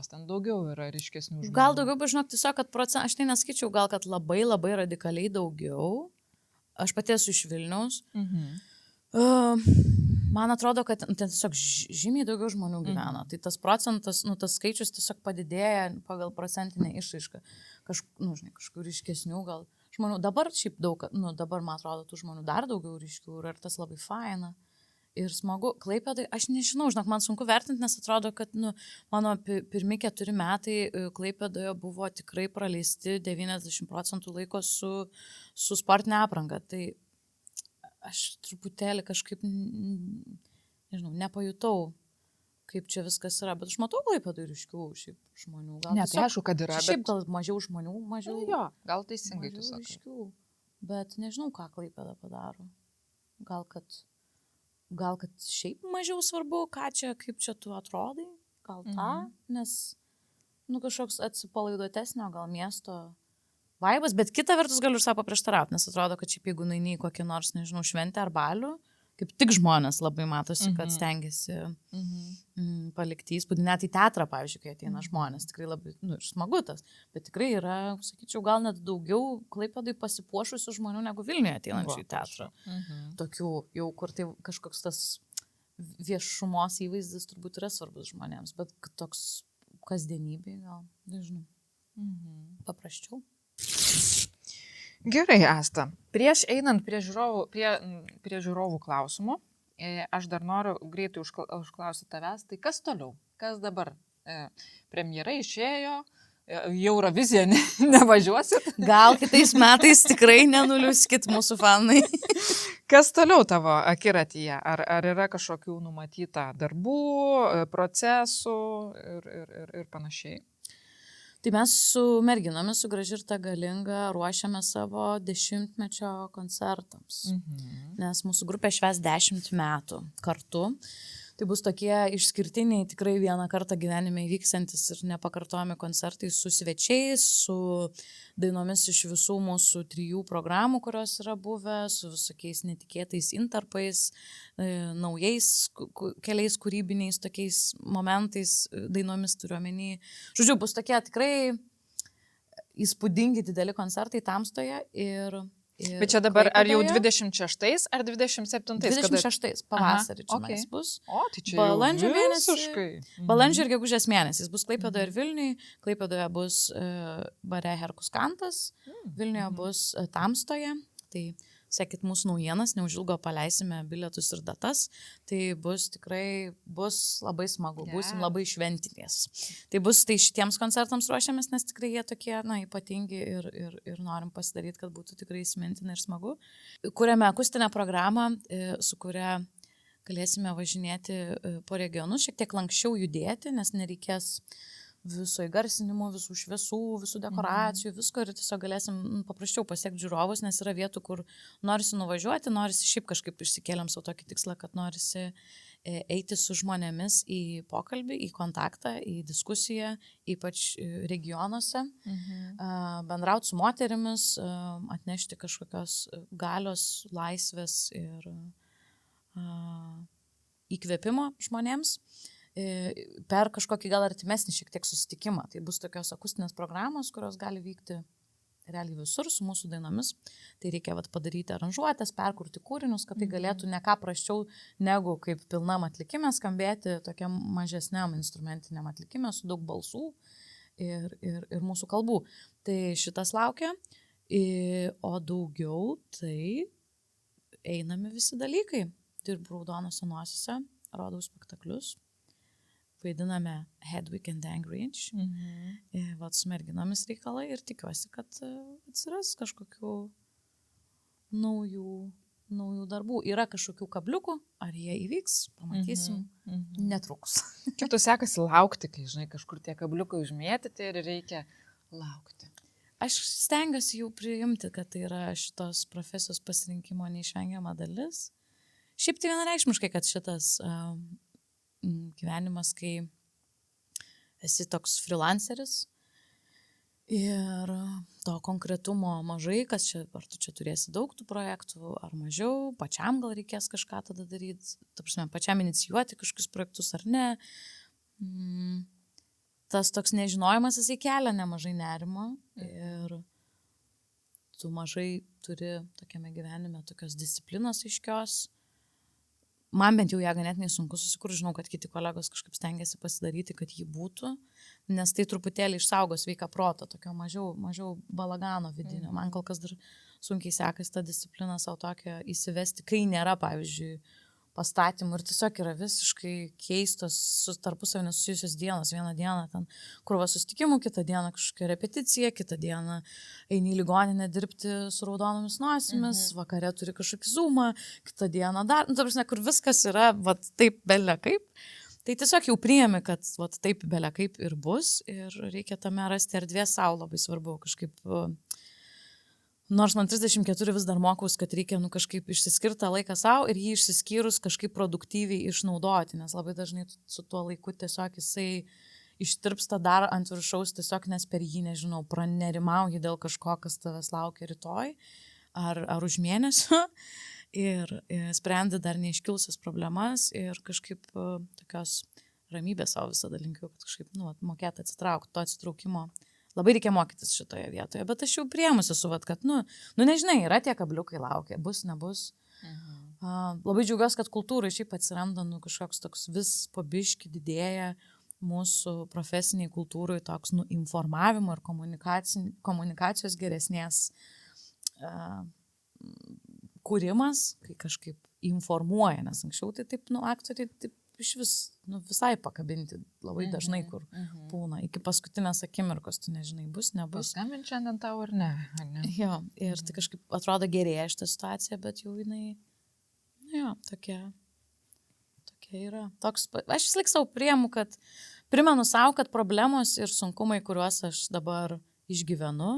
B: Ten daugiau yra ryškesnių žmonių.
A: Gal daugiau, bet žinok, tiesiog, kad aš tai neskaičiau, gal kad labai radikaliai daugiau. Aš pati esu iš Vilniaus. Man atrodo, kad ten tiesiog žymiai daugiau žmonių gyvena. Tai tas procentas, tas skaičius tiesiog padidėja pagal procentinę išraišką. Kažkur ryškesnių gal žmonių. Dabar šiaip daug, dabar man atrodo, tų žmonių dar daugiau ryškių ir tas labai faina. Ir smagu. Klaipėdai, aš nežinau, žinok, man sunku vertinti, nes atrodo, kad mano pirmi 4 metai Klaipėdoje buvo tikrai praleisti 90% laiko su sportinė apranga. Tai aš truputėlį kažkaip, nežinau, nepajutau, kaip čia viskas yra, bet aš matau Klaipėdai ryškių šiaip žmonių. Gal
B: ne, tai aišku, kad yra.
A: Šiaip gal mažiau žmonių, mažiau.
B: Jo, gal teisingai tu sakai.
A: Ryškių, bet nežinau, ką Klaipėda padaro. Gal kad šiaip mažiau svarbu, kaip čia tu atrodai, gal tą, nes, kažkoks atsipalaiduotesnio gal miesto vaibas, bet kita vertus galiu ir savo paprieštarauti, nes atrodo, kad šiaip jeigu nueini į kokį nors, nežinau, šventę ar balių, kaip tik žmonės labai matosi, kad stengiasi palikti įspūdį, net į teatrą, pavyzdžiui, kai ateina žmonės, tikrai labai, ir smagu tas, bet tikrai yra, sakyčiau, gal net daugiau Klaipėdai pasipuošusių žmonių negu Vilniuje ateinančių į teatrą. Tokių jau, kur tai kažkoks tas viešumos įvaizdis turbūt yra svarbus žmonėms, bet toks kasdienybė gal, nežinau, paprasčiau.
B: Gerai, Asta. Prieš einant prie žiūrovų klausimų, aš dar noriu greitai užklausyti tavęs, tai kas toliau? Kas dabar? Premjera išėjo, į Euroviziją nevažiuosit?
A: Gal kitais metais tikrai nenuliuskit mūsų fanai.
B: Kas toliau tavo akiratyje? Ar yra kažkokių numatyta darbų, procesų ir panašiai?
A: Tai mes su merginomis, su Gražirta Galinga, ruošiame savo 10-mečio koncertams. Nes mūsų grupė švęs 10 metų kartu. Tai bus tokie išskirtiniai, tikrai vieną kartą gyvenime įvyksantis ir nepakartojami koncertai su svečiais, su dainomis iš visų mūsų 3 programų, kurios yra buvę, su visokiais netikėtais intarpais, naujais keliais kūrybiniais tokiais momentais, dainomis turiuomenį. Žodžiu, bus tokie tikrai įspūdingi dideli koncertai Tamstoje ir
B: bet čia dabar ar jau 26 ar 27?
A: 26 pavasarį čia mes bus.
B: O, tai čia
A: balandžio
B: visiškai.
A: Balandžio ir gegužės mėnesiais bus Klaipėdoje ir Vilniuje. Klaipėdoje bus bare Herkus Kantas, Vilniuje bus Tamstoje. Tai sekit mūsų naujienas, neužilgo paleisime bilietus ir datas. Tai tikrai bus labai smagu, būsim labai šventinės. Tai šitiems koncertams ruošiamės, nes tikrai jie tokie, ypatingi ir norim pasidaryti, kad būtų tikrai įsimintina ir smagu. Kuriame akustinę programą, su kuria galėsime važinėti po regionus, šiek tiek lankščiau judėti, nes nereikės viso įgarsinimo, visų šviesų, visų dekoracijų, visko ir tiesiog galėsim paprasčiau pasiekti žiūrovus, nes yra vietų, kur norisi nuvažiuoti, norisi šiaip kažkaip išsikėlėm savo tokį tikslą, kad norisi eiti su žmonėmis į pokalbį, į kontaktą, į diskusiją, ypač regionuose, bendrauti su moterimis, atnešti kažkokios galios, laisvės ir įkvėpimo žmonėms per kažkokį gal artimesnį šiek tiek susitikimą. Tai bus tokios akustinės programos, kurios gali vykti realiai visur su mūsų dainomis. Tai reikia padaryti aranžuotės, perkurti kūrinius, kad tai galėtų ne ką prasčiau negu kaip pilnam atlikime skambėti tokiam mažesniam instrumentiniam atlikime su daug balsų ir mūsų kalbų. Tai šitas laukia, o daugiau tai einami visi dalykai. Dirbu Raudonose nosise, rodau spektaklius. Vaidiname Hedwig and Angrinch, su merginomis reikalai ir tikiuosi, kad atsiras kažkokių naujų darbų. Yra kažkokių kabliukų, ar jie įvyks, pamatysim netrukus.
B: Kaip tu sekasi laukti, kai, žinai, kažkur tie kabliukai užmėtyti ir reikia laukti?
A: Aš stengiuosi jau priimti, kad tai yra šitos profesijos pasirinkimo neišvengiama dalis. Šiaip tai vienareikšmiškai, kad šitas gyvenimas, kai esi toks freelanceris ir to konkretumo mažai, kas čia, ar tu čia turėsi daug tų projektų, ar mažiau, pačiam gal reikės kažką tada daryti, ta prasme, pačiam inicijuoti kažkokius projektus ar ne. Tas toks nežinojimas, jisai kelia nemažai nerimo ir tu mažai turi tokiame gyvenime tokios disciplinos aiškios. Man bent jau ją ganėtinai sunku susikurti, žinau, kad kiti kolegos kažkaip stengiasi pasidaryti, kad jį būtų, nes tai truputėlį išsaugo sveiką protą, tokio mažiau balagano vidinio. Man kol kas dar sunkiai sekasi tą discipliną savo tokią įsivesti, kai nėra, pavyzdžiui, pastatymų ir tiesiog yra visiškai keistos su tarpusavį nesusijusios dienos. Vieną dieną ten krūva susitikimų, kitą dieną kažkokia repeticija, kitą dieną eini į ligoninę dirbti su raudonomis nosimis, vakare turi kažkokį zoomą, kitą dieną dar, ta prasme, kur viskas yra, vat taip belia kaip. Tai tiesiog jau priėmi, kad vat taip belia kaip ir bus ir reikia tame rasti erdvės savo, labai svarbu kažkaip. Nors man 34 vis dar mokaus, kad reikia kažkaip išsiskirtą laiką savo ir jį išsiskyrus kažkaip produktyviai išnaudoti, nes labai dažnai su tuo laiku tiesiog jisai ištirpsta dar ant viršaus, tiesiog nes per jį, nežinau, pranerimauji dėl kažko, kas tavęs laukia rytoj ar už mėnesio ir sprendi dar neiškilusias problemas ir kažkaip tokios ramybės savo visada linkiu, kad kažkaip mokėti atsitraukti, to atsitraukimo. Labai reikia mokytis šitoje vietoje, bet aš jau priėmusi su, kad, nežinai, yra tie kabliukai laukia, bus, nebus. Labai džiaugiuosi, kad kultūrai šiaip atsiranda, kažkoks toks vis po biškį didėja mūsų profesiniai kultūrai toks, informavimo ir komunikacijos geresnės kūrimas, kai kažkaip informuoja, nes anksčiau tai taip, aktoriai taip iš vis, visai pakabinti labai dažnai, kur būna. Iki paskutinės akimirkos tu nežinai, bus, nebus.
B: Paskambint šiandien tau ar ne?
A: Jo, ir tai kažkaip atrodo gerėja šitą situaciją, bet jau jinai, tokia yra. Aš vis laik savo priemu, kad primenu savo, kad problemos ir sunkumai, kuriuos aš dabar išgyvenu,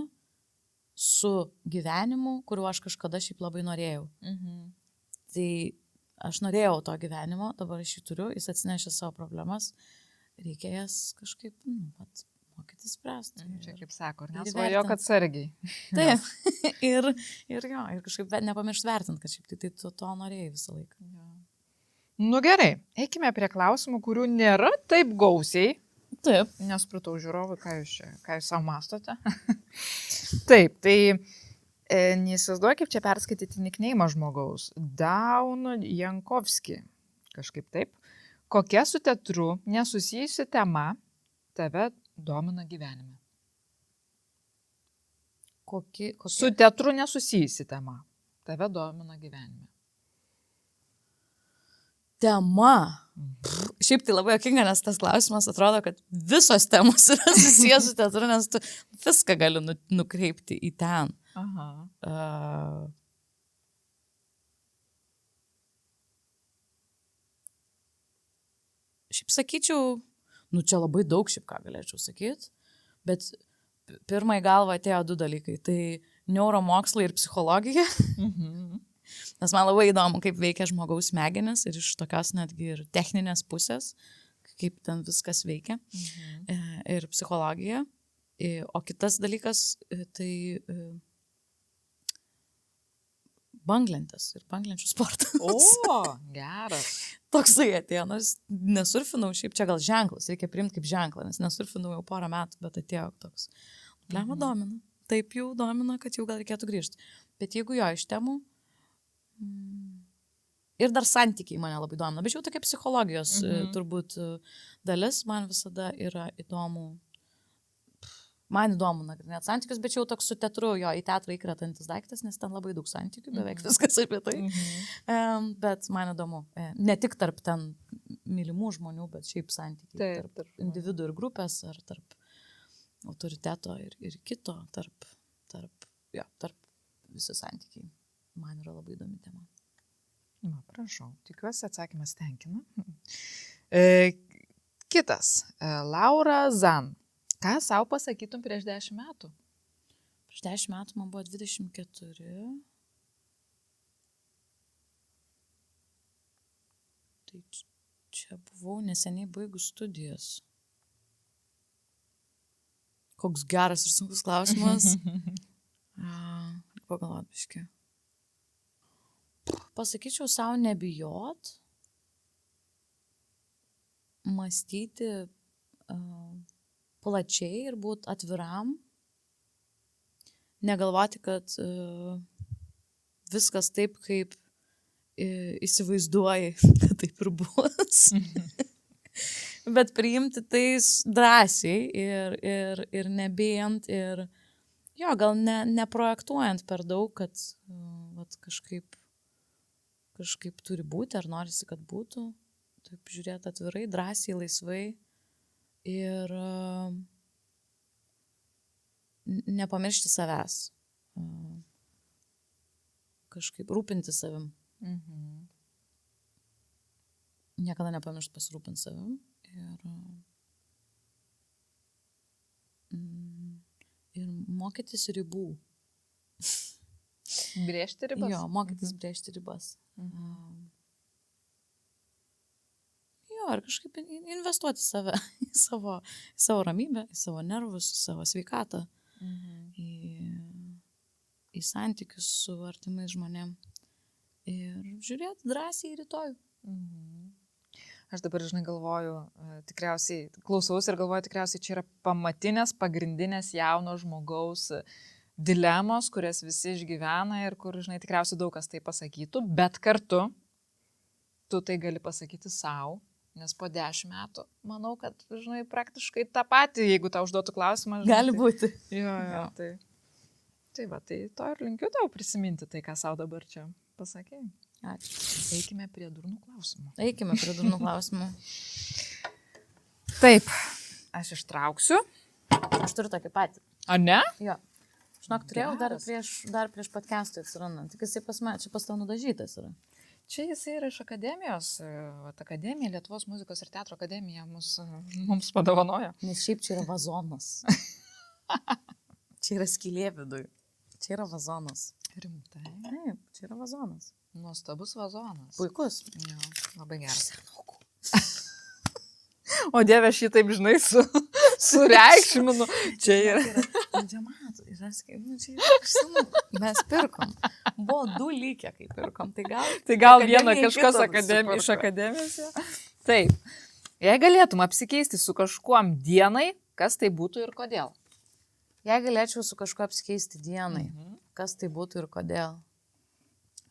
A: su gyvenimu, kuriuo aš kažkada šiaip labai norėjau. Tai aš norėjau to gyvenimo, dabar aš jį turiu, jis atsinešė savo problemas, reikia jas kažkaip, mokytis spręsti.
B: Čia kaip sako, ar nesvajok atsargiai.
A: Taip, ir kažkaip nepamiršti vertinti, kad šiaip tai tu to norėjai visą laiką.
B: Gerai, eikime prie klausimų, kurių nėra taip gausiai.
A: Taip.
B: Nesupratau žiūrovų, ką jūs savo mastote. Taip, tai neįsivaizduoju, kaip čia perskaityti nikneimą žmogaus. Daunu Jankovski. Kažkaip taip. Kokia su teatru nesusijusi tema tave domina gyvenime?
A: Kokia?
B: Su teatru nesusijusi tema tave domina gyvenime.
A: Tema. Šiaip tai labai jokinga, nes tas klausimas atrodo, kad visos temos yra susijęs su teatru, nes tu viską gali nukreipti į ten. Šiaip sakyčiau, čia labai daug šiaip ką galėčiau sakyti, bet pirmai galva atėjo 2 dalykai. Tai neuromokslai ir psichologija. Nes man labai įdomu, kaip veikia žmogaus smegenis ir iš tokios netgi ir techninės pusės, kaip ten viskas veikia. Ir psichologija. O kitas dalykas, tai banglentės ir banglenčių sportas.
B: O, geras.
A: Toksai atėjo, nors nesurfinau, šiaip čia gal ženklas, reikia priimti kaip ženklą, nes nesurfinau jau porą metų, bet atėjo toks. Lemą domina. Taip jau domina, kad jau gal reikėtų grįžti. Bet jeigu jo iš temų, ir dar santykiai mane labai domina, bet jau tokia psichologijos turbūt dalis man visada yra įdomu. Man įdomu nagrinėti santykius, bet jau toks su teatru, į teatrą įkretantis daiktas, nes ten labai daug santykių, beveik viskas apie tai. Bet man įdomu, ne tik tarp ten mylimų žmonių, bet šiaip santykiai tarp individų ir grupės, ar tarp autoriteto ir kito, tarp visi santykiai. Man yra labai įdomi tema.
B: Prašau, tikiuosi atsakymas tenkina. Kitas, Laura Zan. Ką savo pasakytum prieš 10 metų?
A: Prieš 10 metų man buvo 24. Tai čia buvau neseniai baigus studijas. Koks geras ir sunkus klausimas. Pagalvot biškį. Pasakyčiau savo nebijot, mąstyti plačiai ir būti atviram, negalvoti, kad viskas taip, kaip įsivaizduoji, kad taip ir bus. Bet priimti tai drąsiai ir nebijant ir jo, gal neprojektuojant per daug, kad kažkaip turi būti, ar norisi, kad būtų. Taip žiūrėti atvirai, drąsiai, laisvai ir nepamiršti savęs. Kažkaip rūpinti savim. Niekada nepamiršti pasirūpinti savim. Ir mokytis ribų.
B: Brėžti ribas?
A: Jo, mokytis brėžti ribas. Jo, ir kažkaip investuoti save, į savo ramybę, į savo nervus, į savo sveikatą, į santykius su artimais žmonėm. Ir žiūrėti drąsiai į rytojų.
B: Aš dabar, žinai, galvoju, tikriausiai, klausaus ir galvoju, tikriausiai čia yra pamatinės, pagrindinės jauno žmogaus dilemos, kurias visi išgyvena ir kur, žinai, tikriausiai daug kas tai pasakytų, bet kartu tu tai gali pasakyti savo, nes po 10 metų, manau, kad, žinai, praktiškai tą patį, jeigu tau užduotų klausimą, žinai,
A: Gali būti.
B: Jo, tai va, tai to ir linkiu tau prisiminti tai, ką savo dabar čia pasakėjai.
A: Ačiū.
B: Eikime prie durnų klausimų.
A: Eikime prie durnų klausimų.
B: Taip, aš ištrauksiu.
A: Aš turiu tokį patį.
B: A ne?
A: Jo. Žinok, turėjau dar
B: Geras.
A: prieš podcast'ui atsirandant. Tik jisai čia pas tau nudažytas yra.
B: Čia jisai yra iš akademijos. Akademija, Lietuvos muzikos ir teatro akademija mums padovanojo.
A: Nes šiaip čia yra vazonas. Čia yra skylė viduj. Čia yra vazonas.
B: Rimtai.
A: Taip, čia yra vazonas.
B: Nuostabus vazonas.
A: Puikus.
B: Jo, labai geras. O Dieve, aš jį taip, žinai, sureikšminu. Čia yra.
A: Diamatų. Čia yra. Mes pirkom. Buvo 2 likę, kai pirkom.
B: Tai gal vieną
A: akademija
B: kažkas
A: kitą
B: iš akademijos. Taip. Jei galėtum apsikeisti su kažkuom dienai, kas tai būtų ir kodėl?
A: Jei galėčiau su kažkuo apsikeisti dienai, kas tai būtų ir kodėl?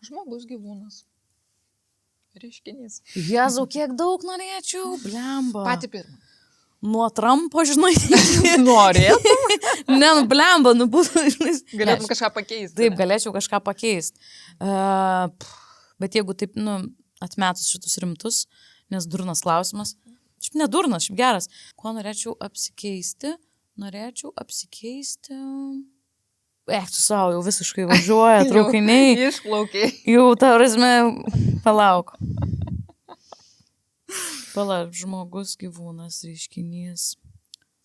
B: Žmogus, gyvūnas. Reiškinys.
A: Jėzau, kiek daug norėčiau, blemba.
B: Pati pirmą.
A: Nuo Trumpo, žinai.
B: Norėtum?
A: Ne, blemba, būtų, žinai.
B: Galėtum kažką pakeisti.
A: Taip, galėčiau kažką pakeisti. Bet jeigu taip, atmetus šitus rimtus, nes durnas klausimas. Šiaip ne durnas, šiaip geras. Kuo norėčiau apsikeisti? Norėčiau apsikeisti... Tu savo, jau visiškai važiuoja, traukiniai.
B: Išplaukiai.
A: Jau, ta prasme, palauk. Žmogus, gyvūnas, reiškinys.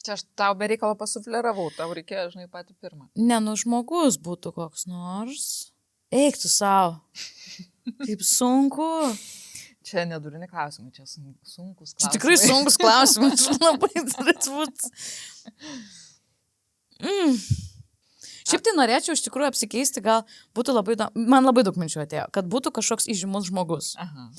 B: Čia aš tau be reikalo pasufleravau, tau reikėjo, žinai, pati pirmą.
A: Ne, žmogus būtų koks nors. Eik tu savo. Kaip sunku.
B: Čia nedurini klausimai, čia sunkus klausimai.
A: Čia tikrai sunkus klausimas, labai turėtų būti. Šiaip tai norėčiau iš tikrųjų apsikeisti, gal būtų man labai daug minčių atėjo, kad būtų kažkoks įžymus žmogus.
B: Aha.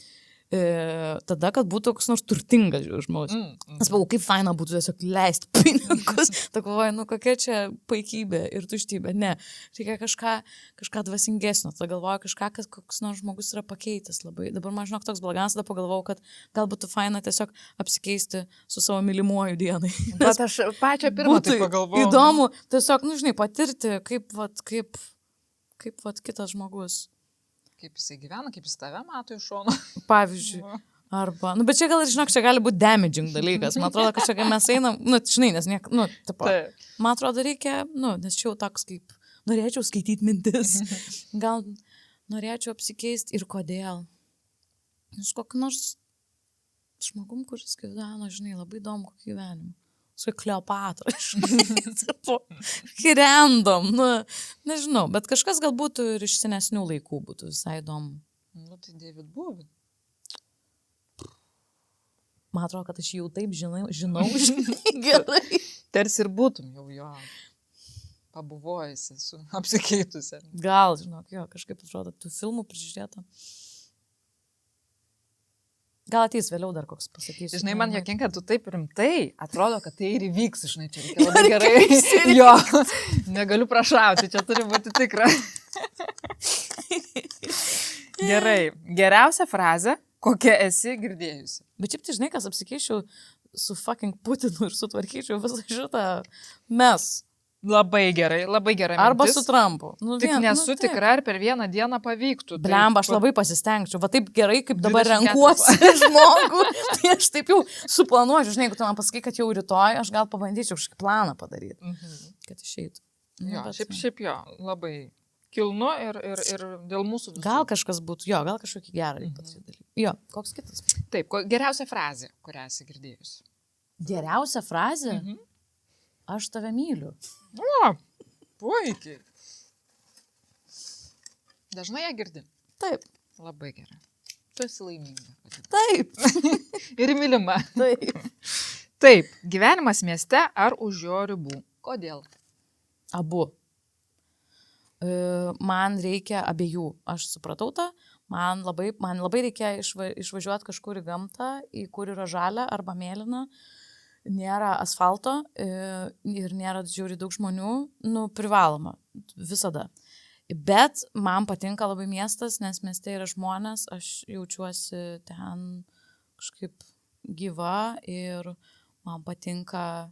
A: Tada, kad būtų koks nors turtingas žmogus. Aš pagalvoju, kaip faina būtų tiesiog leisti pinigus. Ta galvoju, kokia čia paikybė ir tuštybė. Ne, reikia kažką dvasingesnio. Tada galvoju, kažką, koks nors žmogus yra pakeitęs labai. Dabar man žinok toks blogas, tada pagalvojau, kad gal būtų faina tiesiog apsikeisti su savo mylimuoju dienai.
B: Bet aš pačią pirmą tai pagalvojau.
A: Įdomu, tiesiog, žinai, patirti, kaip kitas žmogus.
B: Kaip jisai gyvena, kaip jis tave mato iš šono.
A: Pavyzdžiui. Arba, bet čia gal ir, žinok, čia gali būti damaging dalykas. Man atrodo, kad čia, kai mes einam, žinai, nes man atrodo, reikia, nes čia jau toks kaip, norėčiau skaityti mintis. Gal norėčiau apsikeisti ir kodėl. Nes kokį nors žmogum, kuris gyveno, žinai, labai įdomu kokį gyvenimą. Su Kleopatra, random, nežinau, bet kažkas gal būtų ir iš senesnių laikų būtų visai įdomu.
B: Tai David Bowie.
A: Man atrodo, kad aš jau taip žinau, žinai, gerai.
B: Tarsi ir būtum jau jo pabuvojusi, apsikeitusi.
A: Gal, žinok, jo, kažkaip atrodo, tų filmų prižiūrėta. Gal ateis vėliau dar koks pasakysiu.
B: Žinai, man jokinga, tu taip rimtai, atrodo, kad tai ir įvyks, žinai, čia reikia labai gerai. Jo, negaliu prašauti, čia turi būti tikra. Gerai, geriausia frazė, kokią esi girdėjusi.
A: Bet šiaip tai žinai, kas apsikeičiau su fucking Putinu ir sutvarkyčiau visą šitą mes.
B: Labai gerai
A: Arba
B: mintis.
A: su Trumpu. Nu,
B: Tik nesu tikra, ar per vieną dieną pavyktų.
A: Blemba, aš labai pasistengčiau. Va taip gerai, kaip dabar
B: 24
A: renkuosi žmogų. Tai aš taip jau suplanuoju. Žinai, jeigu tu man pasakai, kad jau rytoj, aš gal pabandyčiau kažkokį planą padaryti. Kad išeitų.
B: Jo, šiaip jo, labai kilnu ir dėl mūsų visų.
A: Gal kažkas būtų, jo, gal kažkokį gerą reikia padaryti. Jo, koks kitas?
B: Taip, geriausia frazė, kurią esi girdėjusi.
A: Geriausia frazė? Aš tave myliu.
B: O, puikiai. Dažnai ją girdi.
A: Taip.
B: Labai gerai. Tu esi laiminga.
A: Taip.
B: Ir mylima.
A: Taip.
B: Taip, gyvenimas mieste ar už jo ribų. Kodėl?
A: Abu. Man reikia abiejų. Aš supratau tą. Man labai reikia išvažiuoti kažkur į gamtą, į kur yra žalia arba mėlyna. Nėra asfalto ir nėra žiauriai daug žmonių, privaloma visada. Bet man patinka labai miestas, nes mieste yra žmonės, aš jaučiuosi ten kažkaip gyva ir man patinka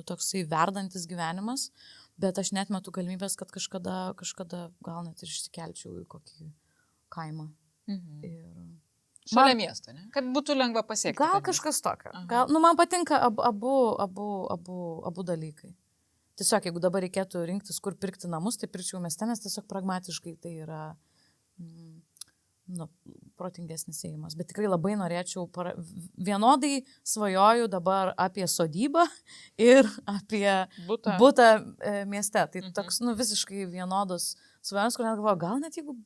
A: toksai verdantis gyvenimas, bet aš net metu galimybės, kad kažkada gal net ir išsikelčiau į kokį kaimą. Ir...
B: Šalia miesto, ne? Kad būtų lengva pasiekti.
A: Gal kažkas tokio. Man patinka abu dalykai. Tiesiog, jeigu dabar reikėtų rinktis, kur pirkti namus, tai pirkčiau mieste, nes tiesiog pragmatiškai tai yra protingesnis ėjimas. Bet tikrai labai norėčiau, vienodai svajoju dabar apie sodybą ir apie butą mieste. Tai toks visiškai vienodos svajonės, kur net galvoju, gal net jeigu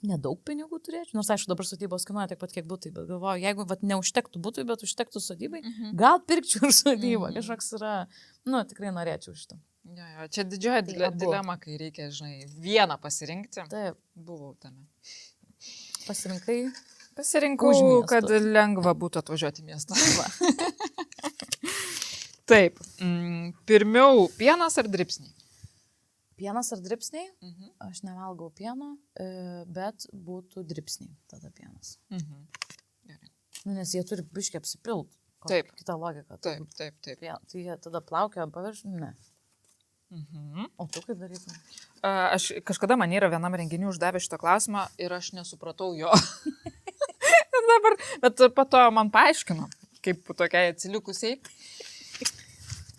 A: nedaug pinigų turėčiau, nors aišku, dabar sodybos kainuoja tiek pat, kiek būtai, bet galvoju, jeigu neužtektų būtui, bet užtektų sodybai, gal pirkčiau ir sodybą, kažkoks yra, tikrai norėčiau šitą.
B: Jo, čia didžioji dilema, kai reikia, žinai, vieną pasirinkti.
A: Taip.
B: Buvau tame.
A: Pasirinkau,
B: kad lengva būtų atvažiuoti į miestą. Taip, pirmiau pienas ar dribsniai?
A: Pienas ar dribsniai? Aš nevalgau pieno, bet būtų dribsniai tada pienas.
B: Gerai.
A: Nes jie turi biškį apsipilt.
B: Taip.
A: Kita logika.
B: Taip.
A: Tai jie tada plaukia paviršių? Ne. O tu kaip darytum?
B: Aš kažkada man yra vienam renginiui uždavė šitą klausimą ir aš nesupratau jo. Bet po to man paaiškino, kaip tokiai atsilikusiai.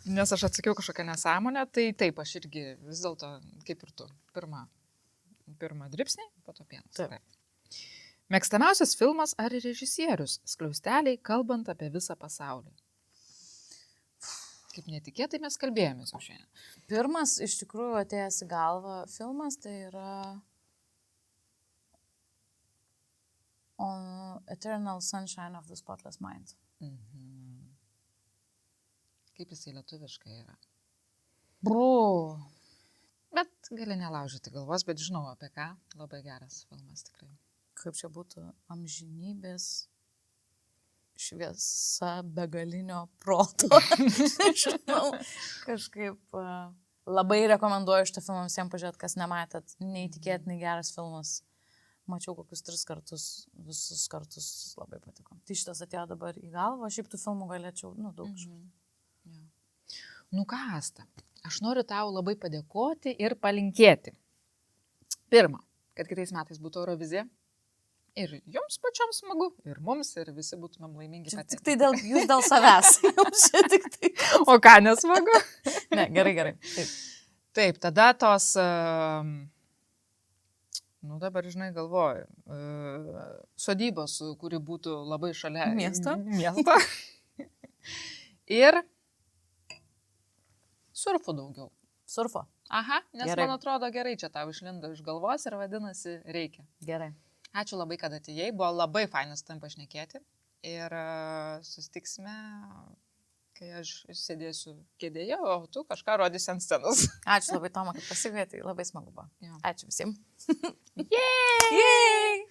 B: Nes aš atsakiau kažkokią nesąmonę, tai taip, aš irgi vis dėlto, kaip ir tu, pirmą dribsnį, po to pienas.
A: Taip.
B: Mėgstamiausias filmas ar režisierius? Skliausteliai, kalbant apie visą pasaulį. Kaip netikėtai mes kalbėjomės jau šiandien.
A: Pirmas, iš tikrųjų, atėjęs į galvą filmas, tai yra Eternal Sunshine of the Spotless Mind.
B: Kaip jisai lietuviškai yra? Bet gali nelaužyti galvos, bet žinau apie ką. Labai geras filmas tikrai.
A: Kaip čia būtų amžinybės šviesa begalinio proto. Žinau, kažkaip labai rekomenduoju šitą filmą visiems pažiūrėti, kas nematėt. Neįtikėtinai geras filmas. Mačiau kokius 3 kartus, visus kartus labai patiko. Tai šitas atėjo dabar į galvą, šiaip tų filmų galėčiau, daug.
B: Nu ką, Asta, aš noriu tau labai padėkoti ir palinkėti. Pirma, kad kitais metais būtų Eurovizija. Ir jums pačiam smagu, ir mums, ir visi būtumėm laimingi.
A: Tik tai jūs dėl savęs.
B: O ką, nesmagu?
A: Ne, gerai.
B: Taip, tada tos, dabar, žinai, galvoju, sodybos, kuri būtų labai šalia
A: miesto.
B: Ir surfų daugiau.
A: Surfo.
B: Aha, nes
A: gerai.
B: Man atrodo gerai čia tau išlindo iš galvos ir vadinasi reikia.
A: Gerai.
B: Ačiū labai, kad atėjai, buvo labai fainas tam pašnekėti. Ir susitiksime, kai aš sėdėsiu kėdėje, o tu kažką rodysi ant scenos.
A: Ačiū labai, Toma, kad pasikvietei, labai smagu buvo.
B: Jo.
A: Ačiū visiems.
B: Jei!
A: Yay!